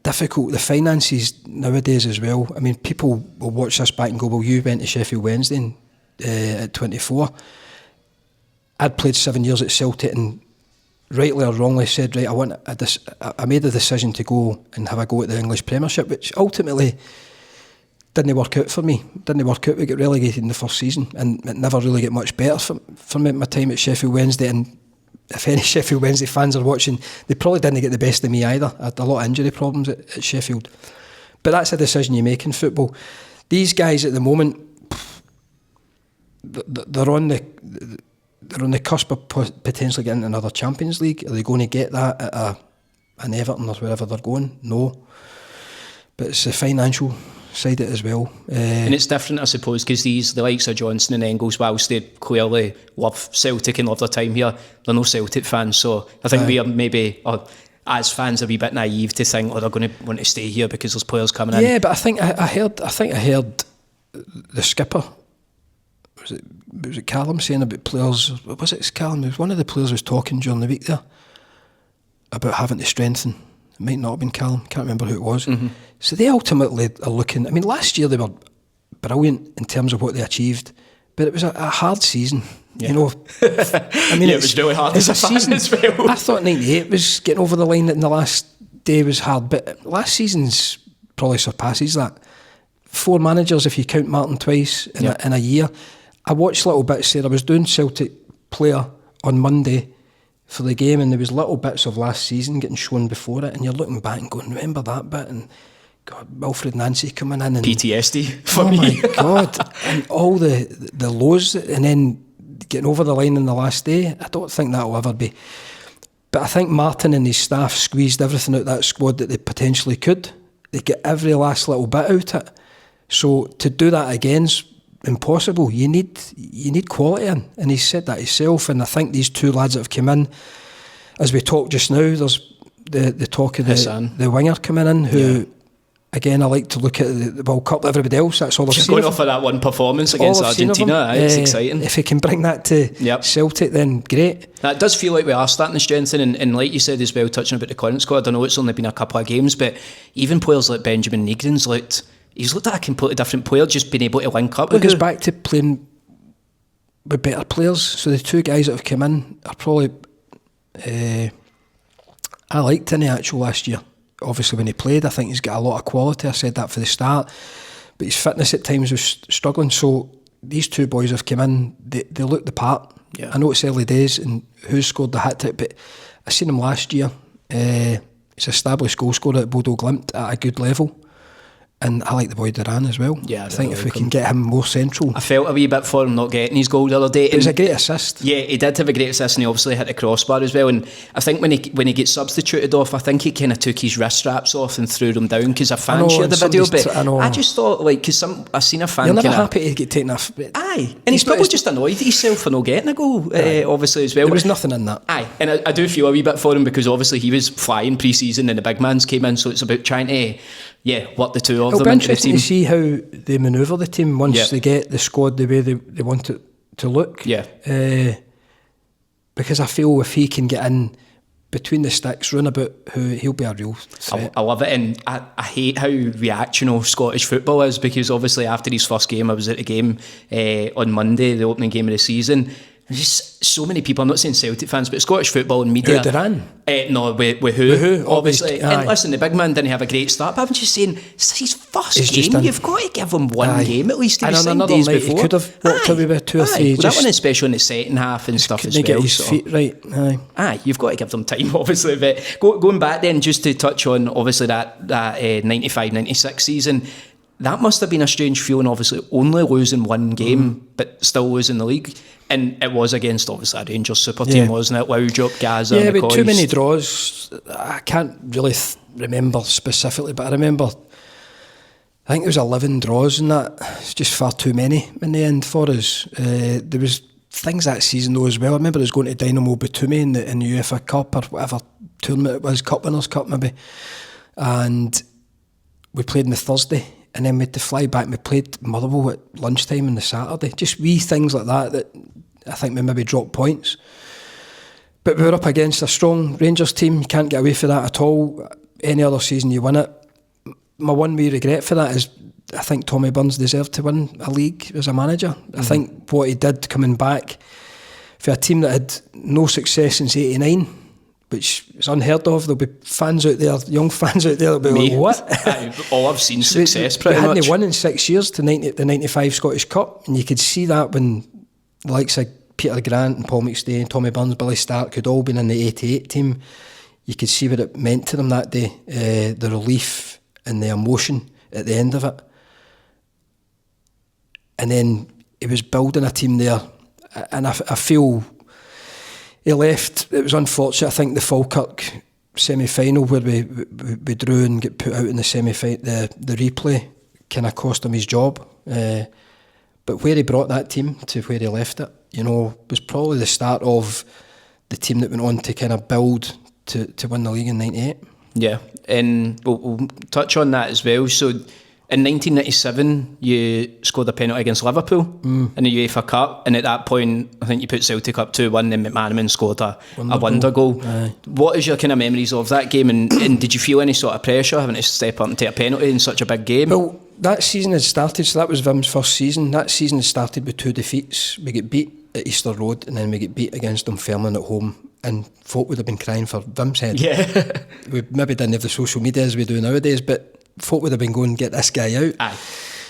difficult. The finances nowadays as well. I mean, people will watch this back and go, well, you went to Sheffield Wednesday at 24. I'd played 7 years at Celtic and rightly or wrongly said, right, I made a decision to go and have a go at the English Premiership, which ultimately didn't work out for me. Didn't work out. We got relegated in the first season, and it never really got much better for me at my time at Sheffield Wednesday. And if any Sheffield Wednesday fans are watching, they probably didn't get the best of me either. I had a lot of injury problems at Sheffield. But that's a decision you make in football. These guys at the moment, they're on the cusp of potentially getting another Champions League. Are they going to get that at an Everton or wherever they're going? No. But it's the financial side of it as well. And it's different, I suppose, because the likes of Johnston and Engels, whilst they clearly love Celtic and love their time here, they're no Celtic fans. So I think we are maybe, as fans, a wee bit naive to think, they're going to want to stay here because there's players coming in. Yeah, but I think I heard the skipper. Was it Callum saying about players? Was it Callum? It was one of the players was talking during the week there about having to strengthen. It might not have been Callum. Can't remember who it was. Mm-hmm. So they ultimately are looking. I mean, last year they were brilliant in terms of what they achieved, but it was a hard season. Yeah. You know, I mean, it was really hard as a season as well. I thought 98 was getting over the line, and the last day was hard, but last season's probably surpasses that. 4 managers, if you count Martin twice in a year. I watched little bits there. I was doing Celtic player on Monday for the game, and there was little bits of last season getting shown before it, and you're looking back and going, remember that bit? And God, Wilfred Nancy coming in, and PTSD for me. Oh my God, and all the lows, and then getting over the line in the last day. I don't think that'll ever be. But I think Martin and his staff squeezed everything out of that squad that they potentially could. They get every last little bit out of it. So to do that again's impossible. You need quality in, and he said that himself. And I think these 2 lads that have come in, as we talked just now, there's the talk of the winger coming in, who again I like to look at the World Cup. Everybody else, that's all I've just seen. Going off of that one performance against Argentina, it's exciting. If he can bring that to Celtic, then great. That does feel like we are starting to strengthen, and like you said as well, touching about the current squad. I know it's only been a couple of games, but even players like Benjamin Negrin's he's looked like a completely different player, just being able to link up. It goes back to playing with better players. So the 2 guys that have come in are probably... I liked Tinny actually last year. Obviously when he played, I think he's got a lot of quality. I said that for the start. But his fitness at times was struggling. So these 2 boys have come in, they look the part. Yeah. I know it's early days and who scored the hat-trick, but I seen him last year. He's established goal scorer at Bodo Glimt at a good level. And I like the boy Duran as well. Yeah, I think if we can get him more central. I felt a wee bit for him not getting his goal the other day. It was a great assist. Yeah, he did have a great assist, and he obviously hit the crossbar as well. And I think when he gets substituted off, I think he kind of took his wrist straps off and threw them down, because a fan shared the video. But I just thought, because I seen a fan. You're never happy to get taken off. Aye, and he's probably just annoyed himself for not getting a goal, obviously as well. There was nothing in that. Aye, and I do feel a wee bit for him, because obviously he was flying pre-season and the big man's came in, so it's about trying to work the 2 of them into the team. To see how they manoeuvre the team once they get the squad the way they want it to look. Yeah. Because I feel if he can get in between the sticks, run about, he'll be a real threat. I love it, and I hate how reactional Scottish football is, because obviously after his first game, I was at the game on Monday, the opening game of the season. There's just so many people, I'm not saying Celtic fans, but Scottish football and media. Duran? No, with who, obviously. And listen, the big man didn't have a great start, but I'm just saying, it's his first game. You've got to give him one game at least. And on another night, he could have walked away with 2 or 3. Well, that one, especially in the second half and stuff as well. Get his feet right. Aye, you've got to give them time, obviously. But going back then, just to touch on, obviously, that 95-96 season, that must have been a strange feeling, obviously, only losing 1 game, but still losing the league. And it was against, obviously, a Rangers super team, wasn't it? Laudrup, Gaza, but McCoy. Too many draws. I can't really remember specifically, but I remember, I think it was 11 draws and that. It's just far too many in the end for us. There was things that season though as well. I remember us going to Dynamo Batumi in the UEFA Cup or whatever tournament it was, Cup Winners' Cup maybe. And we played on the Thursday and then we had to fly back and we played Motherwell at lunchtime on the Saturday. Just wee things like that I think we maybe dropped points. But we were up against a strong Rangers team. You can't get away from that at all. Any other season you win it. My one wee regret for that is I think Tommy Burns deserved to win a league as a manager. I think what he did coming back for a team that had no success since '89, which is unheard of. There'll be fans out there, young fans out there, that'll be like, what? All I've seen success pretty much. They much. hadn't won in 6 years to the 95 Scottish Cup, and you could see that when the likes of Peter Grant and Paul McStay, Tommy Burns, Billy Stark had all been in the 88 team. You could see what it meant to them that day, the relief and the emotion at the end of it. And then he was building a team there, and I feel he left. It was unfortunate. I think the Falkirk semi-final where we drew and get put out in the semi-final, the replay kind of cost him his job. But where he brought that team to where he left it, was probably the start of the team that went on to kind of build to win the league in '98. Yeah, and we'll touch on that as well. So in 1997, you scored a penalty against Liverpool in the UEFA Cup, and at that point, I think you put Celtic up 2-1, then McManaman scored a wonder goal. What is your kind of memories of that game, and did you feel any sort of pressure having to step up and take a penalty in such a big game? Well, that season had started, so that was Vim's first season. That season had started with 2 defeats. We get beat at Easter Road, and then we get beat against Dunfermline at home. And folk would have been crying for Vim's head. Yeah. We maybe didn't have the social media as we do nowadays, but folk would have been going, get this guy out. Aye.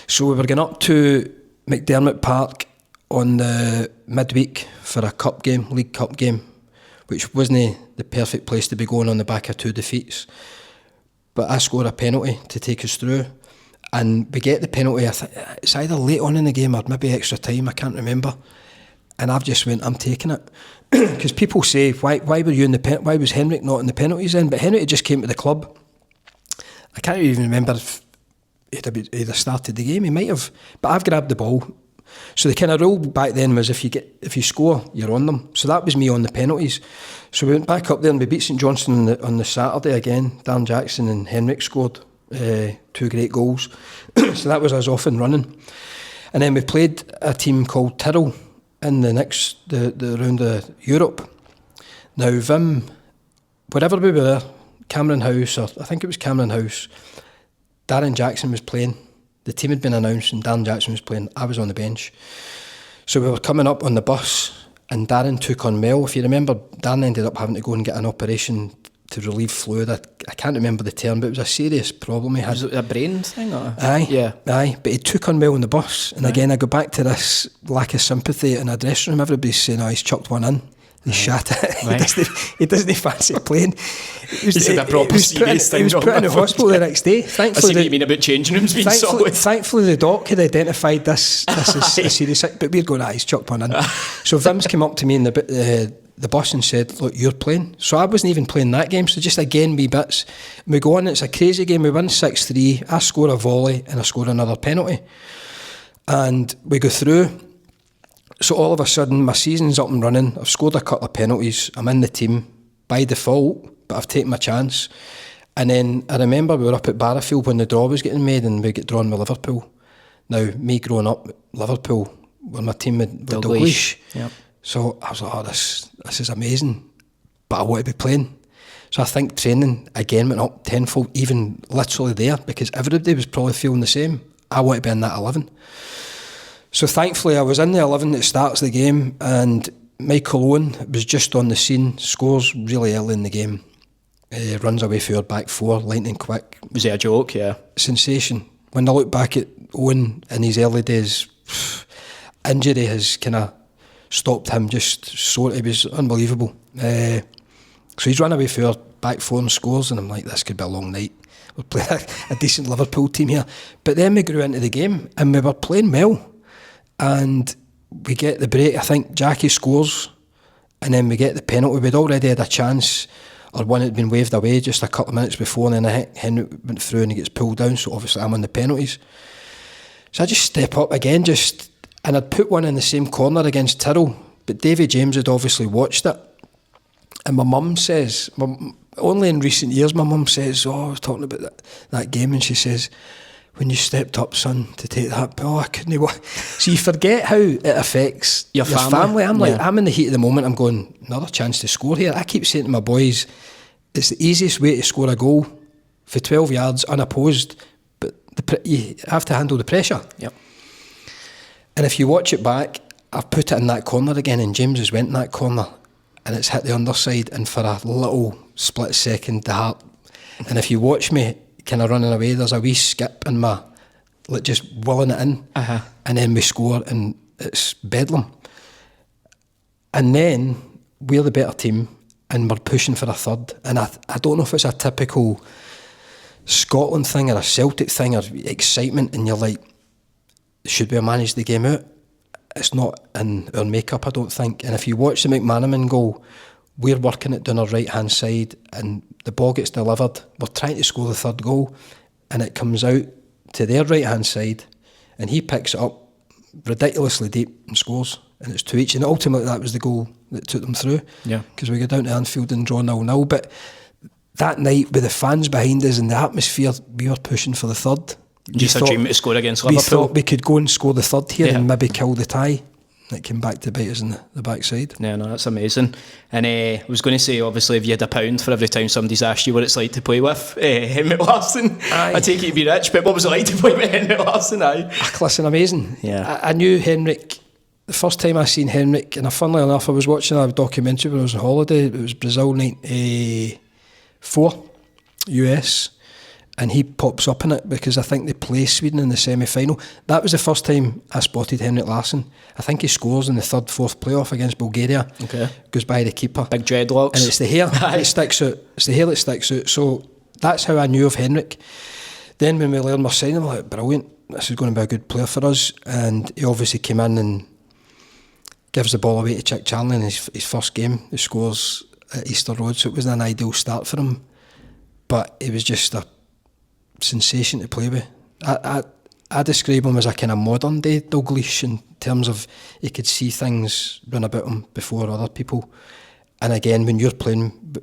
So we were going up to McDermott Park on the midweek for a cup game, League Cup game, which wasn't the perfect place to be going on the back of 2 defeats. But I scored a penalty to take us through. And we get the penalty, it's either late on in the game or maybe extra time, I can't remember. And I've just went, I'm taking it. Because people say, why were you in the why was Henrik not in the penalties then? But Henrik just came to the club. I can't even remember if he'd have started the game. He might have, but I've grabbed the ball. So the kind of rule back then was if you score, you're on them. So that was me on the penalties. So we went back up there and we beat St Johnstone on the Saturday again. Darren Jackson and Henrik scored 2 great goals. So that was us off and running. And then we played a team called Tyrrell in the round of Europe. Now Vim, wherever we were, Cameron House, or I think it was Cameron House, Darren Jackson was playing. The team had been announced and Darren Jackson was playing. I was on the bench. So we were coming up on the bus and Darren took on Mel. If you remember, Darren ended up having to go and get an operation to relieve fluid. I can't remember the term, but it was a serious problem he had. Was it a brain thing? Or? Aye, yeah. Aye, but he took on Mel on the bus. And again, I go back to this lack of sympathy in a dressing room. Everybody's saying, he's chucked one in. He shat it. Right. he doesn't fancy playing. He was put in the hospital the next day. Thankfully, I see what you mean about changing rooms being solid. Thankfully, the doc had identified this as a serious, but we're going, he's chucked one in. So Vim's came up to me in the bus and said, look, you're playing. So I wasn't even playing that game, so just again wee bits. And we go on, it's a crazy game, we win 6-3, I score a volley and I score another penalty. And we go through. So all of a sudden, my season's up and running, I've scored a couple of penalties, I'm in the team by default, but I've taken my chance. And then I remember we were up at Barrafield when the draw was getting made and we get drawn with Liverpool. Now, me growing up, Liverpool were my team with Dalglish. Yep. So I was like, this is amazing, but I want to be playing. So I think training again went up tenfold, even literally there, because everybody was probably feeling the same. I want to be in that 11. So thankfully I was in the 11 that starts the game, and Michael Owen was just on the scene, scores really early in the game, runs away for our back 4, lightning quick. Was it a joke? Yeah. Sensation. When I look back at Owen in his early days, injury has kind of stopped him it was unbelievable. So he's run away for our back 4 and scores, and I'm like, this could be a long night. We're playing a decent Liverpool team here. But then we grew into the game and we were playing well. And we get the break, I think Jackie scores, and then we get the penalty. We'd already had a chance or one had been waved away just a couple of minutes before, and then Henrik went through and he gets pulled down, so obviously I'm on the penalties. So I just step up again, and I'd put one in the same corner against Tyrrell, but Davy James had obviously watched it. And my mum says, only in recent years, my mum says, I was talking about that game, and she says, when you stepped up, son, to take that, I couldn't watch. So you forget how it affects your family. I'm like, I'm in the heat of the moment, I'm going, another chance to score here. I keep saying to my boys, it's the easiest way to score a goal for 12 yards unopposed, but you have to handle the pressure. Yep. And if you watch it back, I've put it in that corner again, and James has went in that corner, and it's hit the underside, and for a little split second, the heart. And if you watch me kind of running away, there's a wee skip in my, like, just willing it in, and then we score, and it's bedlam. And then we're the better team, and we're pushing for a third. And I don't know if it's a typical Scotland thing or a Celtic thing or excitement, and you're like, should we have managed the game out? It's not in our makeup, I don't think. And if you watch the McManaman goal, we're working it down our right-hand side, and the ball gets delivered. We're trying to score the third goal, and it comes out to their right-hand side, and he picks it up ridiculously deep and scores. And it's 2-each. And ultimately, that was the goal that took them through. Yeah. Because we go down to Anfield and draw 0-0. But that night, with the fans behind us and the atmosphere, we were pushing for the third. Just a dream to score against Liverpool. We thought we could go and score the third here and maybe kill the tie. It came back to bite us in the backside. Yeah, no, that's amazing. And I was going to say, obviously, if you had £1 for every time somebody's asked you what it's like to play with Henrik Larsson, I take it to be rich, but what was it like to play with Henrik Larsson? Listen, amazing. Yeah. I knew Henrik, the first time I seen Henrik, and funnily enough, I was watching a documentary when I was on holiday. It was Brazil 94, US. And he pops up in it because I think they play Sweden in the semi-final. That was the first time I spotted Henrik Larsson. I think he scores in the third, fourth playoff against Bulgaria. Okay. Goes by the keeper. Big dreadlocks. And it's the hair that sticks out. It's the hair that sticks out. So that's how I knew of Henrik. Then when we learned our signing, I'm like, brilliant. This is going to be a good player for us. And he obviously came in and gives the ball away to Chick Charnley in his first game. He scores at Easter Road. So it wasn't an ideal start for him. But it was just a sensation to play with. I describe him as a kind of modern day Dalglish in terms of he could see things run about him before other people. And again, when you're playing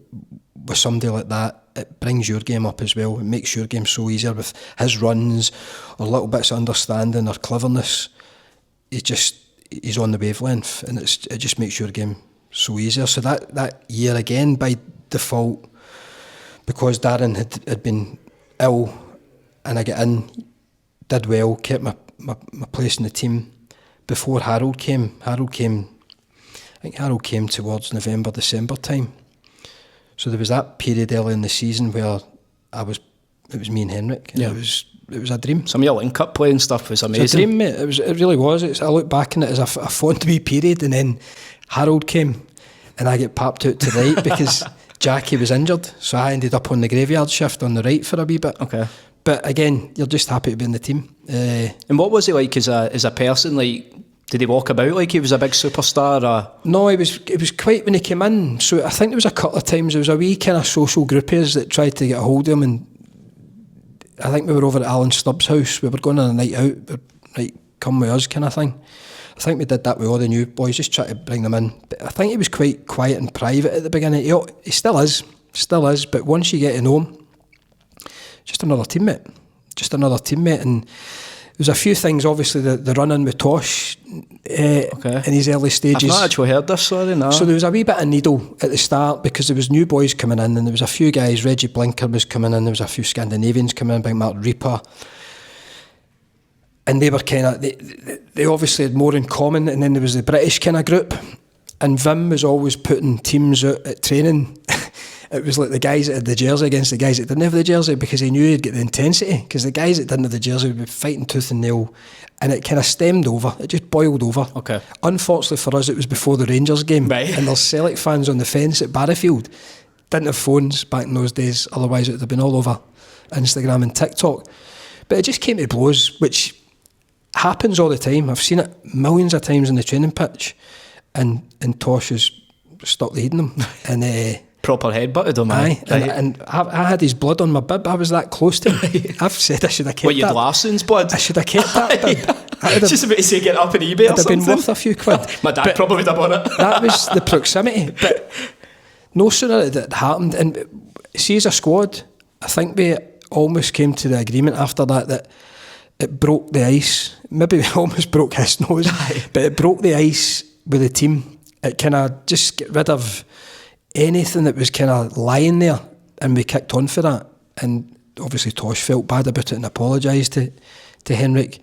with somebody like that, it brings your game up as well. It makes your game so easier with his runs or little bits of understanding or cleverness. He's on the wavelength, and it just makes your game so easier. So that year again, by default, because Darren had been ill, and I got in, did well, kept my place in the team before Harold came. I think Harold came towards November, December time. So there was that period early in the season where it was me and Henrik. And it was a dream. Some of your link-up play and stuff was amazing. It's a dream, mate. It really was. I look back on it as a fond wee period, and then Harold came, and I get popped out to right because Jackie was injured, so I ended up on the graveyard shift on the right for a wee bit. Okay. But again, you're just happy to be in the team. And what was he like as a person? Like, did he walk about like he was a big superstar? Or? No, it was quite when he came in. So I think there was a couple of times there was a wee kind of social groupies that tried to get a hold of him, and I think we were over at Alan Stubbs' house. We were going on a night out, like, come with us kind of thing. I think we did that with all the new boys, just try to bring them in. But I think he was quite quiet and private at the beginning. He still is, but once you get to know him, just another teammate. And there's a few things, obviously, the run-in with Tosh in his early stages. I've not actually heard this, sorry, no. So there was a wee bit of needle at the start because there was new boys coming in, and there was a few guys, Reggie Blinker was coming in, there was a few Scandinavians coming in, Big Mark Reaper. And they were kind of, they obviously had more in common, and then there was the British kind of group. And Vim was always putting teams out at training. It was like the guys that had the jersey against the guys that didn't have the jersey, because he knew he'd get the intensity, because the guys that didn't have the jersey would be fighting tooth and nail, and it kind of stemmed over. It just boiled over. Okay. Unfortunately for us, it was before the Rangers game, right. And there's Celtic fans on the fence at Barrowfield. Didn't have phones back in those days, otherwise it would have been all over Instagram and TikTok. But it just came to blows, which happens all the time. I've seen it millions of times in the training pitch, and Tosh has stopped leading them. And Proper headbutted him, Aye, and I had his blood on my bib. I was that close to him. I've said I should have kept What, you that. Larson's blood? I should have kept that bib. Just about to say get up on eBay or It'd have something. been worth a few quid. My dad probably would have bought it. That was the proximity. But no sooner had it happened, and see, as a squad, I think we almost came to the agreement after that it broke the ice. Maybe we almost broke his nose, but it broke the ice with the team. It kind of just get rid of anything that was kind of lying there, and we kicked on for that. And obviously Tosh felt bad about it and apologised to Henrik,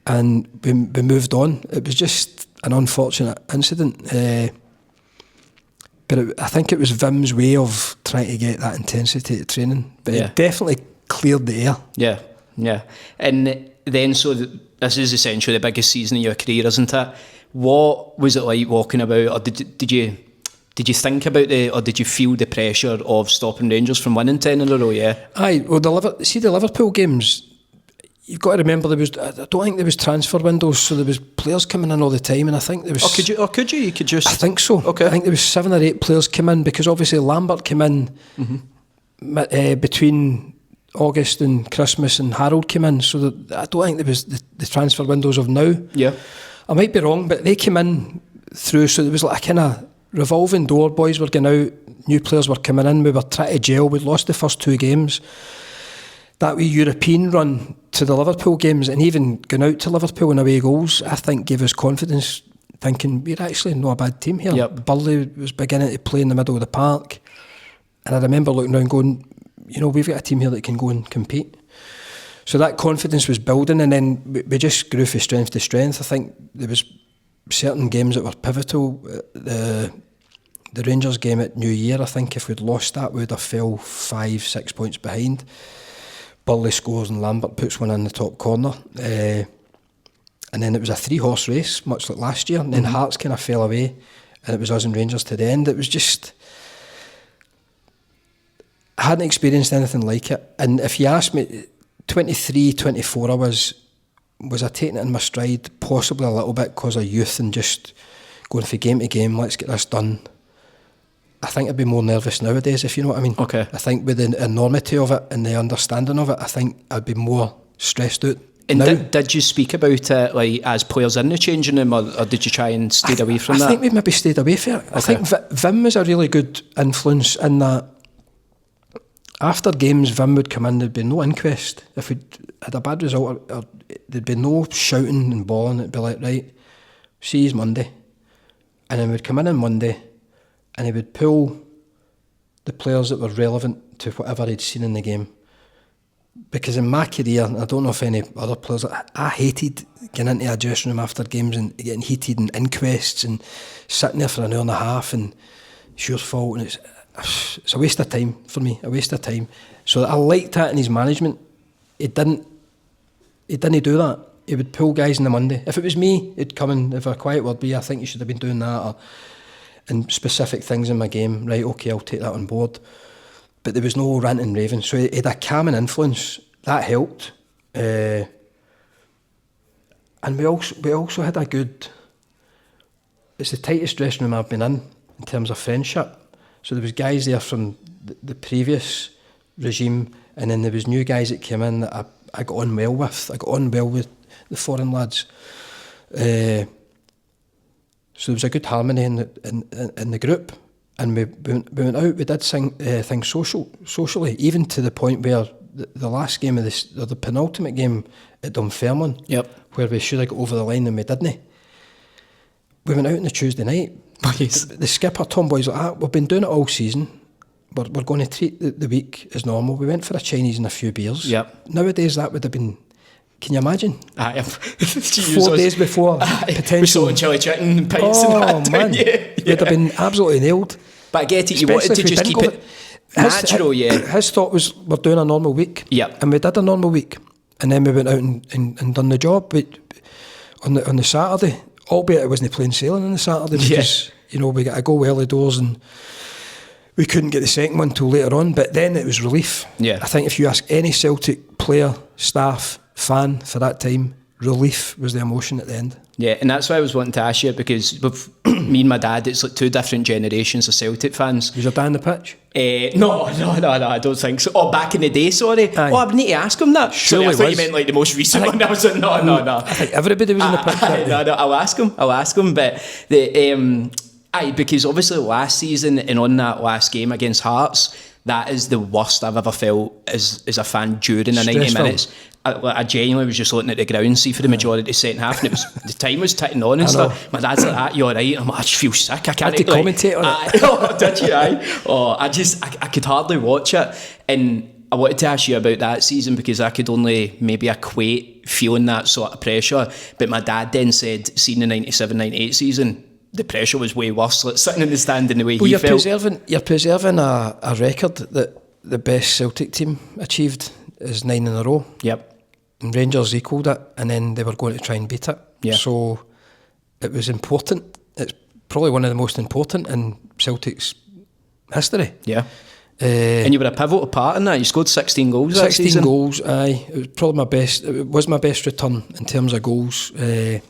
and we moved on. It was just an unfortunate incident, but I think it was Vim's way of trying to get that intensity at training, but it definitely cleared the air. Yeah. And then, so this is essentially the biggest season of your career, isn't it? What was it like walking about, or did you think about or did you feel the pressure of stopping Rangers from winning 10 in a row? Yeah. Aye. Well, the Liverpool games, you've got to remember I don't think there was transfer windows, so there was players coming in all the time, and I think there was. Could you? You could just. I think so. Okay. I think there was 7 or 8 players come in, because obviously Lambert came in between August and Christmas, and Harold came in, so I don't think there was the transfer windows of now. Yeah. I might be wrong, but they came in through, so there was like a kind of revolving door. Boys were going out, new players were coming in, we were trying to gel. We'd lost the first 2 games. That wee European run to the Liverpool games, and even going out to Liverpool in away goals, I think gave us confidence, thinking we're actually not a bad team here. Yep. Burley was beginning to play in the middle of the park, and I remember looking around going, we've got a team here that can go and compete. So that confidence was building, and then we just grew from strength to strength. I think there was certain games that were pivotal. The Rangers game at New Year, I think if we'd lost that, we would have fell 5-6 points behind. Burley scores and Lambert puts one in the top corner. And then it was a 3-horse race, much like last year. And then Hearts kind of fell away, and it was us and Rangers to the end. It was just... I hadn't experienced anything like it. And if you ask me, 23, 24 I was I taking it in my stride? Possibly a little bit because of youth and just going from game to game, let's get this done. I think I'd be more nervous nowadays, if you know what I mean. Okay. I think with the enormity of it and the understanding of it, I think I'd be more stressed out. And now, did you speak about it like as players in the changing room, or did you try and stay away from that? I think we maybe stayed away from it. Okay. I think Vim was a really good influence in that. After games, Vim would come in, there'd be no inquest. If we had a bad result, or there'd be no shouting and bawling. It'd be like, right, see you Monday. And then we'd come in on Monday, and he would pull the players that were relevant to whatever he'd seen in the game. Because in my career, I don't know if any other players, I hated getting into a dressing room after games and getting heated and inquests and sitting there for an hour and a half and it's your fault, and it's a waste of time for me, a waste of time. So I liked that in his management. He didn't do that. He would pull guys on the Monday. If it was me, he'd come in, if a quiet word be, I think you should have been doing that, and specific things in my game, right, okay, I'll take that on board. But there was no ranting and raving, so he had a calming influence. That helped. And we also had a good... It's the tightest dressing room I've been in terms of friendship. So there was guys there from the previous regime, and then there was new guys that came in that I got on well with. I got on well with the foreign lads. So there was a good harmony in the group. And we went out, we did things socially, even to the point where the last game of this, or the penultimate game at Dunfermline, where we should have got over the line and we didn't. We went out on the Tuesday night. The skipper, Tom Boy's like, we've been doing it all season. We're going to treat the week as normal. We went for a Chinese and a few beers. Nowadays that would have been... Can you imagine? 4 days before potential chili chicken and pints and that. Man, it would have been absolutely nailed. But I get it, you wanted to just keep it natural, His thought was, we're doing a normal week. And we did a normal week. And then we went out and done the job. But on the Saturday, albeit it wasn't plain sailing on the Saturday, because we got to go early doors and we couldn't get the second one till later on. But then it was relief. I think if you ask any Celtic player, staff, fan for that time, relief was the emotion at the end. Yeah, and that's why I was wanting to ask you, because with me and my dad, it's like two different generations of Celtic fans. Was your dad on the pitch? No, I don't think so. Oh, back in the day, sorry. Aye. Oh, I would need to ask him that. Surely sorry, I thought you was. meant like the most recent one. I was like, no. I think everybody was on the pitch that day. No, I'll ask him. But because obviously last season and on that last game against Hearts, that is the worst I've ever felt as a fan during the 90 minutes. I genuinely was just looking at the ground, see for the majority of the second half, and it was the time was ticking on and stuff. My dad's like, "You all right?" I'm like, "I just feel sick. I can't." I had to commentate on it. Oh, did you? I could hardly watch it, and I wanted to ask you about that season because I could only maybe equate feeling that sort of pressure. But my dad then said, seeing the 97-98 season, the pressure was way worse. Like sitting in the stand in the way he felt. You're preserving a record that the best Celtic team achieved is 9 in a row. Yep. And Rangers equalled it, and then they were going to try and beat it. Yeah. So it was important. It's probably one of the most important in Celtic's history. Yeah. And you were a pivotal part in that. You scored 16 goals that season. 16 goals, aye. It was probably my best. It was my best return in terms of goals. But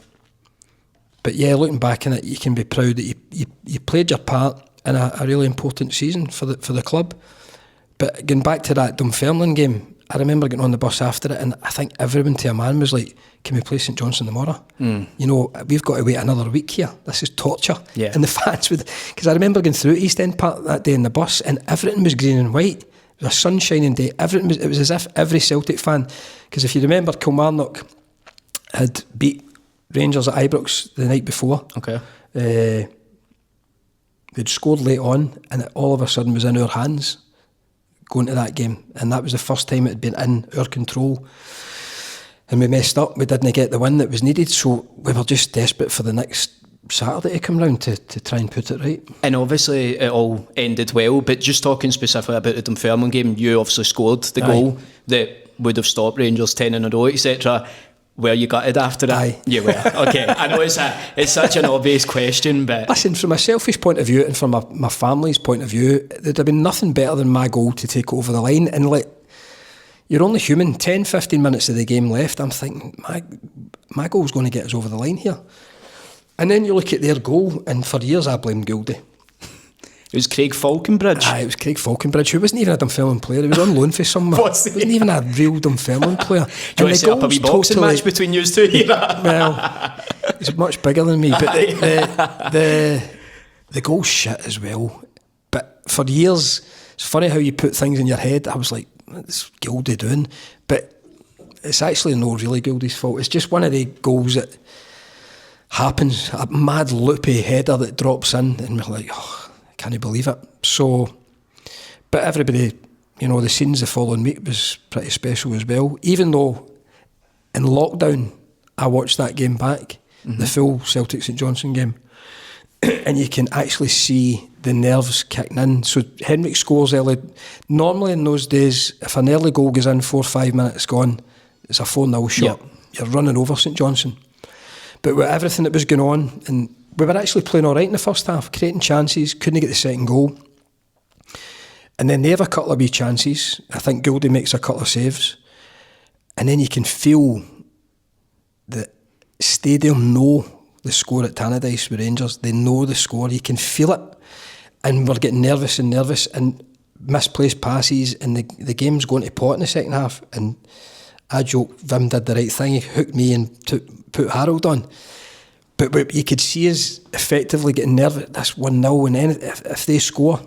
yeah, looking back on it, you can be proud that you played your part in a really important season for the club. But going back to that Dunfermline game, I remember getting on the bus after it, and I think everyone to a man was like, "Can we play St Johnstone tomorrow? You know, we've got to wait another week here. This is torture." Yeah. And the fans would, because I remember going through East End Park that day in the bus, and everything was green and white. It was a sun-shining day. It was as if every Celtic fan, because if you remember, Kilmarnock had beat Rangers at Ibrox the night before. Okay. They'd scored late on, and it all of a sudden was in our hands going to that game, and that was the first time it had been in our control, and we messed up. We didn't get the win that was needed, so we were just desperate for the next Saturday to come round to try and put it right. And obviously it all ended well, but just talking specifically about the Dunfermline game, you obviously scored the goal that would have stopped Rangers 10 in a row, etc. Were you gutted after that? Aye. You were. Okay. I know it's such an obvious question, but Listen, from a selfish point of view and from my family's point of view, there'd have been nothing better than my goal to take over the line. And like, you're only human. 10-15 minutes of the game left, I'm thinking, my goal's going to get us over the line here. And then you look at their goal, and for years I blamed Gouldy. it was Craig Falconbridge. Aye, it was Craig Falconbridge, who wasn't even a Dunfermline player. He was on loan for somewhere. Wasn't even a real Dunfermline player. Do you want to set up a wee boxing match between you two here? Well, he's much bigger than me, but the goal's shit as well. But for years, it's funny how you put things in your head. I was like, what's Gouldy doing? But it's actually not really Gouldy's fault. It's just one of the goals that happens, a mad loopy header that drops in, and we're like, oh, I can't believe it. So, but everybody, you know, the scenes the following week was pretty special as well. Even though in lockdown I watched that game back, the full Celtic St Johnstone game, and you can actually see the nerves kicking in. So Henrik scores early. Normally in those days, if an early goal goes in 4 or 5 minutes gone, it's a 4-0 shot. Yep. You're running over St Johnstone. But with everything that was going on, and we were actually playing all right in the first half, creating chances, couldn't get the second goal. And then they have a couple of wee chances. I think Gouldy makes a couple of saves. And then you can feel the stadium know the score at Tannadice with Rangers. They know the score. You can feel it. And we're getting nervous and misplaced passes, and the game's going to pot in the second half. And I joke, Vim did the right thing. He hooked me and put Harold on. But you could see us effectively getting nervous. That's 1-0, and then if they score.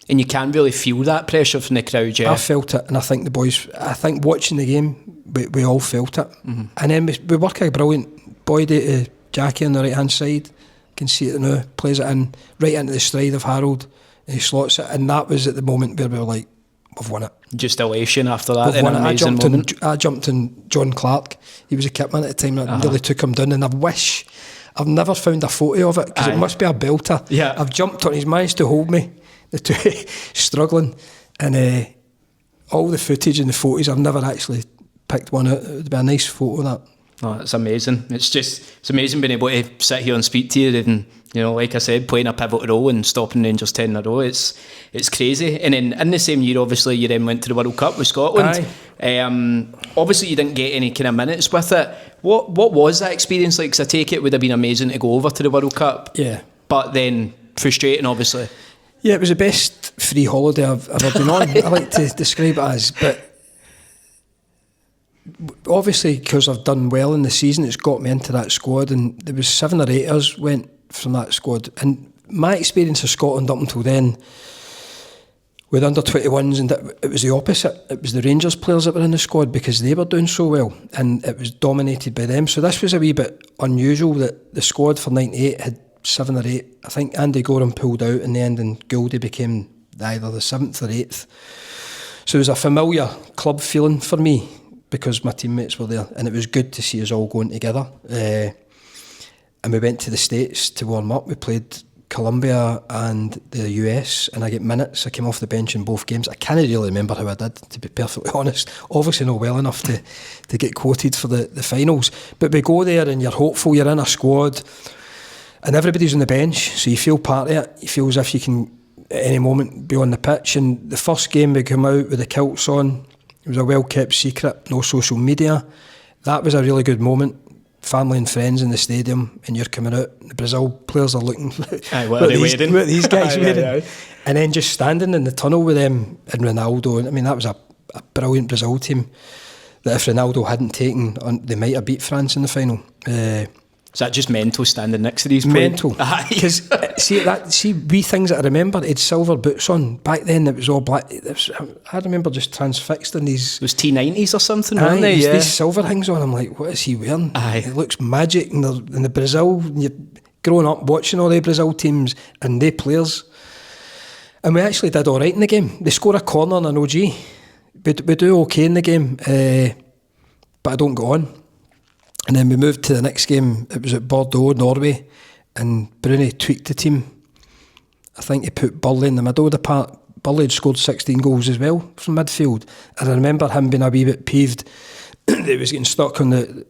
And you can really feel that pressure from the crowd, yeah. I felt it, and I think the boys, watching the game, we all felt it. Mm-hmm. And then we work a brilliant body to Jackie on the right hand side. You can see it now, plays it in right into the stride of Harold, and he slots it. And that was at the moment where we were like, we've won it. Just elation after that. We've won it. I jumped on John Clark. He was a kitman at the time, and I nearly took him down. And I wish I've never found a photo of it, because it must be a belter. Yeah. I've jumped on. He's managed to hold me. The two struggling, and all the footage and the photos, I've never actually picked one out. It would be a nice photo, that. Oh, it's amazing. It's amazing being able to sit here and speak to you, and you know, like I said, playing a pivotal role and stopping Rangers 10 in a row. It's crazy. And then in the same year, obviously, you then went to the World Cup with Scotland. Aye. Obviously, you didn't get any kind of minutes with it. What was that experience like? 'Cause I take it would have been amazing to go over to the World Cup. Yeah. But then frustrating, obviously. Yeah, it was the best free holiday I've ever been on. I like to describe it as. But obviously, because I've done well in the season, it's got me into that squad. And there was 7 or 8 of us went from that squad. And my experience of Scotland up until then, with under-21s, and it was the opposite. It was the Rangers players that were in the squad because they were doing so well, and it was dominated by them. So this was a wee bit unusual that the squad for 98 had 7 or 8. I think Andy Gorham pulled out in the end, and Goldie became either the 7th or 8th. So it was a familiar club feeling for me because my teammates were there, and it was good to see us all going together. And we went to the States to warm up. We played Colombia and the US, and I get minutes. I came off the bench in both games. I can't really remember how I did, to be perfectly honest. Obviously not well enough to get quoted for the finals. But we go there and you're hopeful, you're in a squad, and everybody's on the bench, so you feel part of it. You feel as if you can at any moment be on the pitch. And the first game we come out with the kilts on, it was a well-kept secret, no social media. That was a really good moment. Family and friends in the stadium, and you're coming out. The Brazil players are looking. Aye, what are they wearing? What are these guys Aye, wearing? aye, aye. And then just standing in the tunnel with them and Ronaldo. And I mean, that was a brilliant Brazil team that if Ronaldo hadn't taken, they might have beat France in the final. Is that just mental standing next to these players? Mental. Because see wee things that I remember, he had silver boots on. Back then it was all black. I remember just transfixed in these. It was T90s or something, weren't they? These silver things on. I'm like, what is he wearing? Aye. It looks magic. And the Brazil, you're growing up watching all the Brazil teams and they players. And we actually did all right in the game. They score a corner and an OG. We do okay in the game, but I don't go on. And then we moved to the next game. It was at Bordeaux, Norway, and Bruni tweaked the team. I think he put Burley in the middle of the park. Burley had scored 16 goals as well from midfield. And I remember him being a wee bit peeved that he was getting stuck on the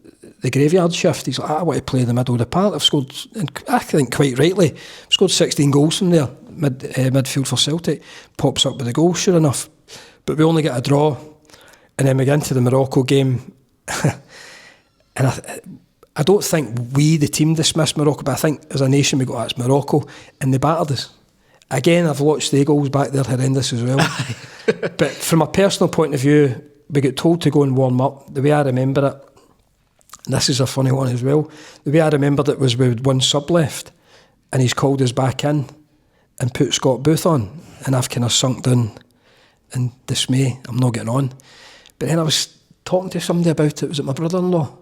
graveyard shift. He's like, I want to play in the middle of the park. I've scored, and I think quite rightly, scored 16 goals from there, midfield for Celtic. Pops up with a goal, sure enough. But we only get a draw. And then we get into the Morocco game. And I don't think we, the team, dismissed Morocco, but I think as a nation we go, it's Morocco, and they battered us. Again, I've watched the goals back there, horrendous as well. But from a personal point of view, we got told to go and warm up. The way I remember it, and this is a funny one as well, the way I remembered it was we had one sub left, and he's called us back in and put Scott Booth on, and I've kind of sunk down in dismay. I'm not getting on. But then I was talking to somebody about it. Was it my brother-in-law?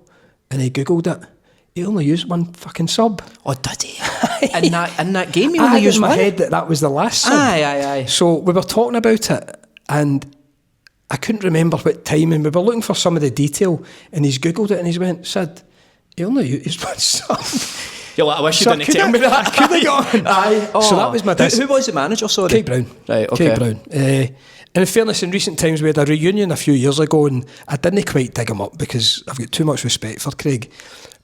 And he googled it. He only used one fucking sub. Oh, did he? in that game, he only used one. I had in one? my head that was the last sub. Aye. So we were talking about it, and I couldn't remember what time, and we were looking for some of the detail, and he's googled it, and he's went, Sid, he only used one sub. You're like, I wish you didn't tell me that. I could have gone. Aye. Oh. So that was my... Who was the manager, sorry? Craig Brown. Right, okay. Craig Brown. And in fairness, in recent times, we had a reunion a few years ago, and I didn't quite dig him up because I've got too much respect for Craig.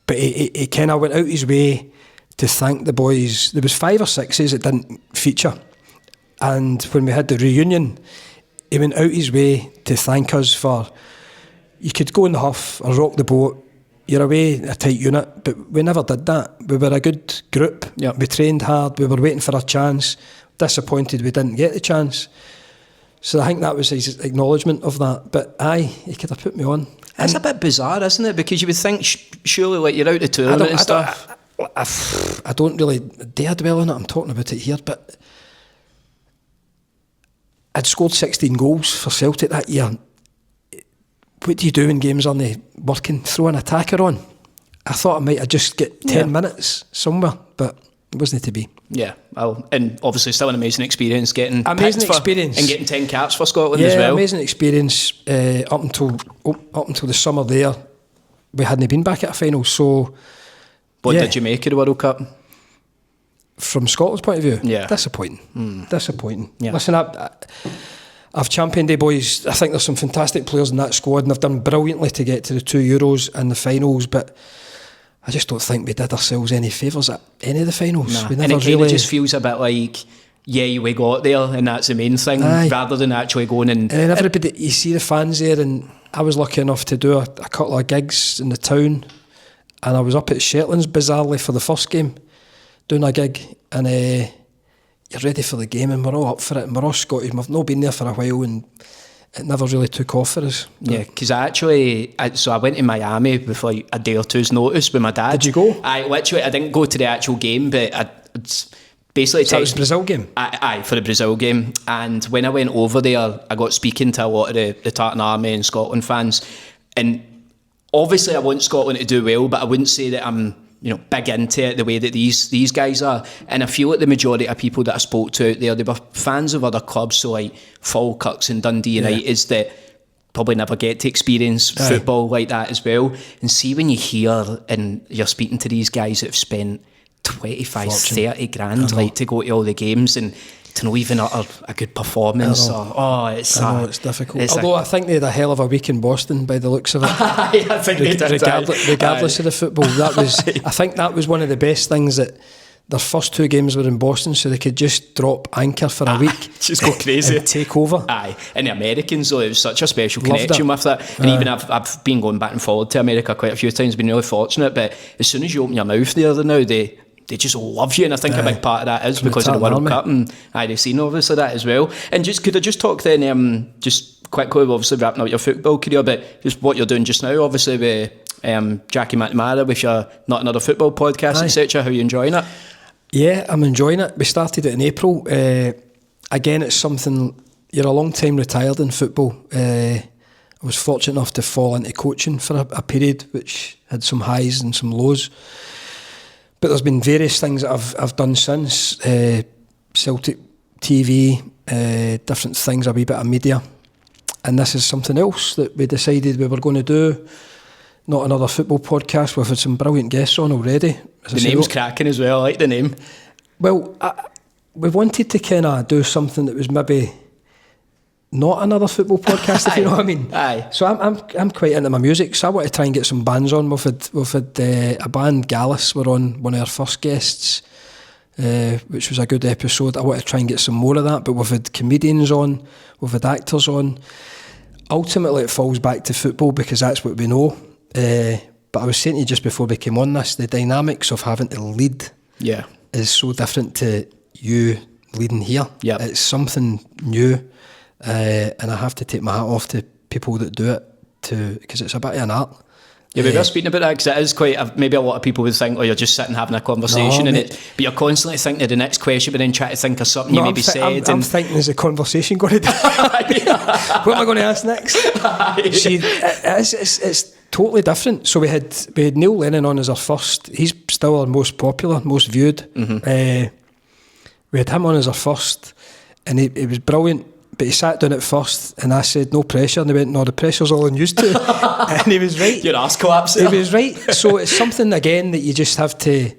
But he kind of went out his way to thank the boys. There was 5 or 6s that didn't feature. And when we had the reunion, he went out his way to thank us for, you could go in the huff or rock the boat, you're away, a tight unit, but we never did that. We were a good group. Yep. We trained hard, we were waiting for a chance. Disappointed we didn't get the chance. So I think that was his acknowledgement of that. But aye, he could have put me on. It's a bit bizarre, isn't it? Because you would think, surely, like, you're out of tournament and stuff. I don't really dare dwell on it. I'm talking about it here, but I'd scored 16 goals for Celtic that year. What do you do when games aren't working? Throw an attacker on. I thought I might have just get 10 minutes somewhere, but it wasn't to be. Yeah, well, and obviously still an amazing experience getting amazing experience and getting 10 caps for Scotland as well. Amazing experience up until the summer there. We hadn't been back at a final, so. What did you make of the World Cup? From Scotland's point of view, yeah, disappointing. Disappointing. Yeah. Listen, I've championed the boys. I think there's some fantastic players in that squad, and they've done brilliantly to get to the 2 Euros and the finals, but I just don't think we did ourselves any favours at any of the finals. Nah. We never and it kind really of just feels a bit like, yeah, we got there and that's the main thing, rather than actually going and then everybody, you see the fans there, and I was lucky enough to do a couple of gigs in the town and I was up at Shetlands bizarrely for the first game, doing a gig, and you're ready for the game, and we're all up for it, and we're all Scottish. We've not been there for a while, and it never really took off for us. Yeah, because I went to Miami with like a day or two's notice with my dad. Did you go? I didn't go to the actual game, but it's basically... So it was the Brazil game? Aye, for the Brazil game. And when I went over there, I got speaking to a lot of the Tartan Army and Scotland fans. And obviously I want Scotland to do well, but I wouldn't say that I'm big into it the way that these guys are. And I feel like the majority of people that I spoke to out there, they were fans of other clubs, so like Falkirks and Dundee United, that probably never get to experience football like that as well. And see, when you hear and you're speaking to these guys that have spent 25, 30 grand like to go to all the games and to not even utter a good performance. It's difficult. Although I think they had a hell of a week in Boston by the looks of it. I think they did. Regardless of the football, I think that was one of the best things, that their first 2 games were in Boston, so they could just drop anchor for a week, just go crazy and take over. And the Americans, though, it was such a special connection with that. And even I've been going back and forward to America quite a few times, been really fortunate, but as soon as you open your mouth there now, they just love you, and I think a big part of that is because of the World Cup, and they've seen obviously that as well. And could I just talk then, just quickly, obviously wrapping up your football career, but just what you're doing just now, obviously with Jackie McNamara, with your Not Another Football podcast, etc. How are you enjoying it? Yeah, I'm enjoying it. We started it in April. Again, it's something, you're a long time retired in football. I was fortunate enough to fall into coaching for a period which had some highs and some lows. But there's been various things that I've done since, Celtic TV, different things, a wee bit of media. And this is something else that we decided we were going to do. Not Another Football podcast. We've had some brilliant guests on already. The name's cracking as well, I like the name. Well, we wanted to kind of do something that was maybe not another football podcast, if you know what I mean. Aye. So I'm quite into my music, so I want to try and get some bands on. We've had a band, Gallus, were on one of our first guests, which was a good episode. I want to try and get some more of that, but we've had comedians on, we've had actors on. Ultimately, it falls back to football because that's what we know. But I was saying to you just before we came on this, the dynamics of having to lead is so different to you leading here. Yep. It's something new. And I have to take my hat off to people that do it, because it's a bit of an art. Yeah, we were speaking about that because it is quite. Maybe a lot of people would think, you're just sitting having a conversation, but you're constantly thinking of the next question, but then trying to think of something you maybe said. I'm thinking, is the conversation going to do? What am I going to ask next? See, it's totally different. So we had Neil Lennon on as our first. He's still our most popular, most viewed. Mm-hmm. We had him on as our first, and he was brilliant. But he sat down at first, and I said, no pressure. And he went, no, the pressure's all on you too. And he was right. Your ass collapsed. He was right. So it's something, again, that you just have to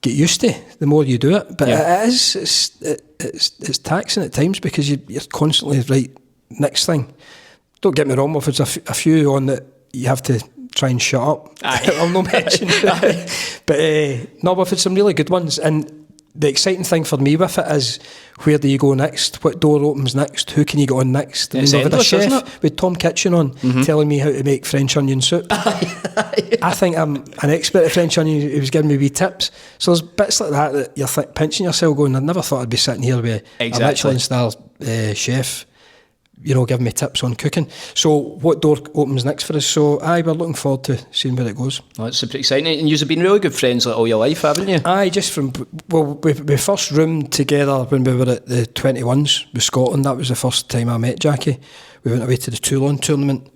get used to the more you do it. But it's taxing at times because you're constantly, right, next thing. Don't get me wrong, if there's a few on that you have to try and shut up. I'll not mention it. But we've had some really good ones. And the exciting thing for me with it is, where do you go next? What door opens next? Who can you get on next? It's we've had a chef it? with Tom Kitchen on telling me how to make French onion soup. I think I'm an expert at French onion. He was giving me wee tips. So there's bits like that you're pinching yourself going, I never thought I'd be sitting here with a Michelin star chef, giving me tips on cooking. So what door opens next for us? So we're looking forward to seeing where it goes. Well, it's super exciting. And you've been really good friends all your life, haven't you? Just from, we first roomed together when we were at the 21s with Scotland. That was the first time I met Jackie. We went away to the Toulon tournament,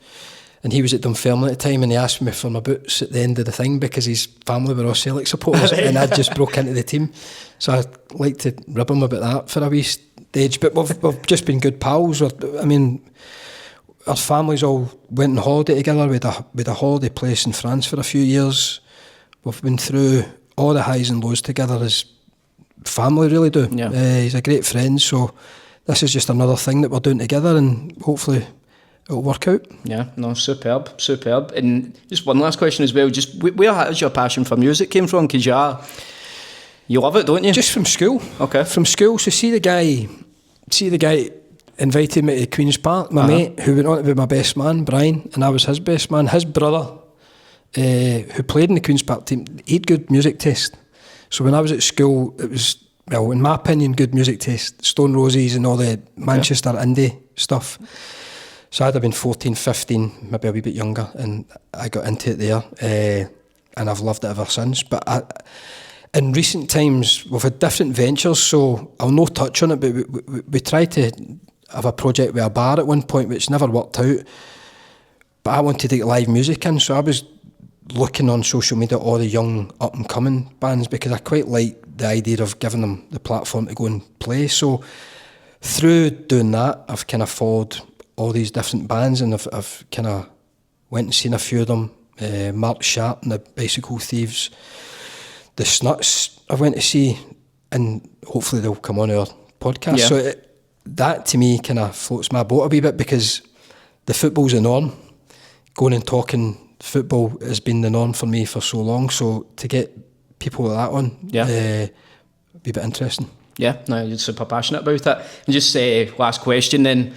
and he was at Dunfermline at the time, and he asked me for my boots at the end of the thing because his family were all Celtic supporters and I'd just broke into the team. So I'd like to rib him about that for a wee stage. But we've just been good pals. Our families all went on holiday together. We had a holiday place in France for a few years. We've been through all the highs and lows together as family really do. Yeah. He's a great friend, so this is just another thing that we're doing together, and hopefully it'll work out. Yeah, no, superb. And just one last question as well, just where has your passion for music came from? Because you love it, don't you? Just from school. Okay. From school. So see the guy invited me to Queen's Park, my mate, who went on to be my best man, Brian, and I was his best man. His brother who played in the Queen's Park team, he had good music taste. So when I was at school, it was, well, in my opinion, good music taste. Stone Roses and all the Manchester indie stuff. So I'd have been 14, 15, maybe a wee bit younger, and I got into it there, and I've loved it ever since. But in recent times, we've had different ventures, so I'll no touch on it, but we tried to have a project with a bar at one point, which never worked out. But I wanted to get live music in, so I was looking on social media at all the young up-and-coming bands, because I quite like the idea of giving them the platform to go and play. So through doing that, I've kind of followed all these different bands, and I've kind of went and seen a few of them. Mark Sharp and the Bicycle Thieves, the Snuts I went to see, and hopefully they'll come on our podcast. Yeah. So that to me kind of floats my boat a wee bit, because the football's the norm. Going and talking football has been the norm for me for so long, so to get people like that on, be a bit interesting. Yeah, no, you're super passionate about it. And just last question then,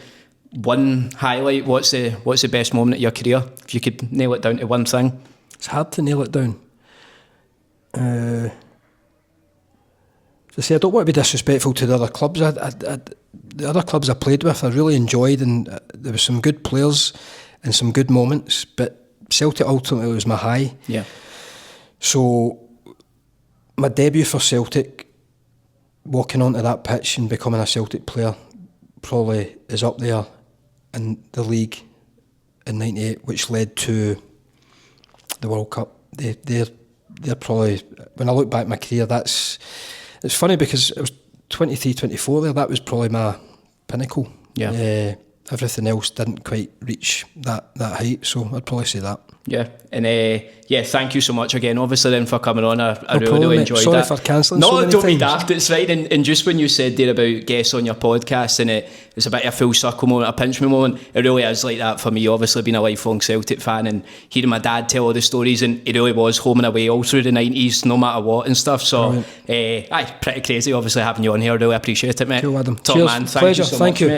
one highlight, what's the best moment of your career? If you could nail it down to one thing. It's hard to nail it down. As I say, I don't want to be disrespectful to the other clubs. The other clubs I played with, I really enjoyed, and there were some good players and some good moments, but Celtic ultimately was my high. Yeah. So my debut for Celtic, walking onto that pitch and becoming a Celtic player, probably is up there in the league in '98, which led to the World Cup. They're probably, when I look back at my career, it's funny because it was 23, 24 there, that was probably my pinnacle. Yeah. Everything else didn't quite reach that height, so I'd probably say that. Yeah, and thank you so much again, obviously, then, for coming on. I No problem, really mate. enjoyed Sorry that. for cancelling No, so many don't be times. daft, it's fine. And just when you said there about guests on your podcast, and it's a bit of a full circle moment, a pinch me moment, it really is like that for me, obviously being a lifelong Celtic fan, and hearing my dad tell all the stories, and he really was home and away all through the 90s, no matter what and stuff. So, pretty crazy, obviously, having you on here. I really appreciate it, mate. Cool, Adam. Top Cheers. man, thank Pleasure. you so Thank much, you. mate.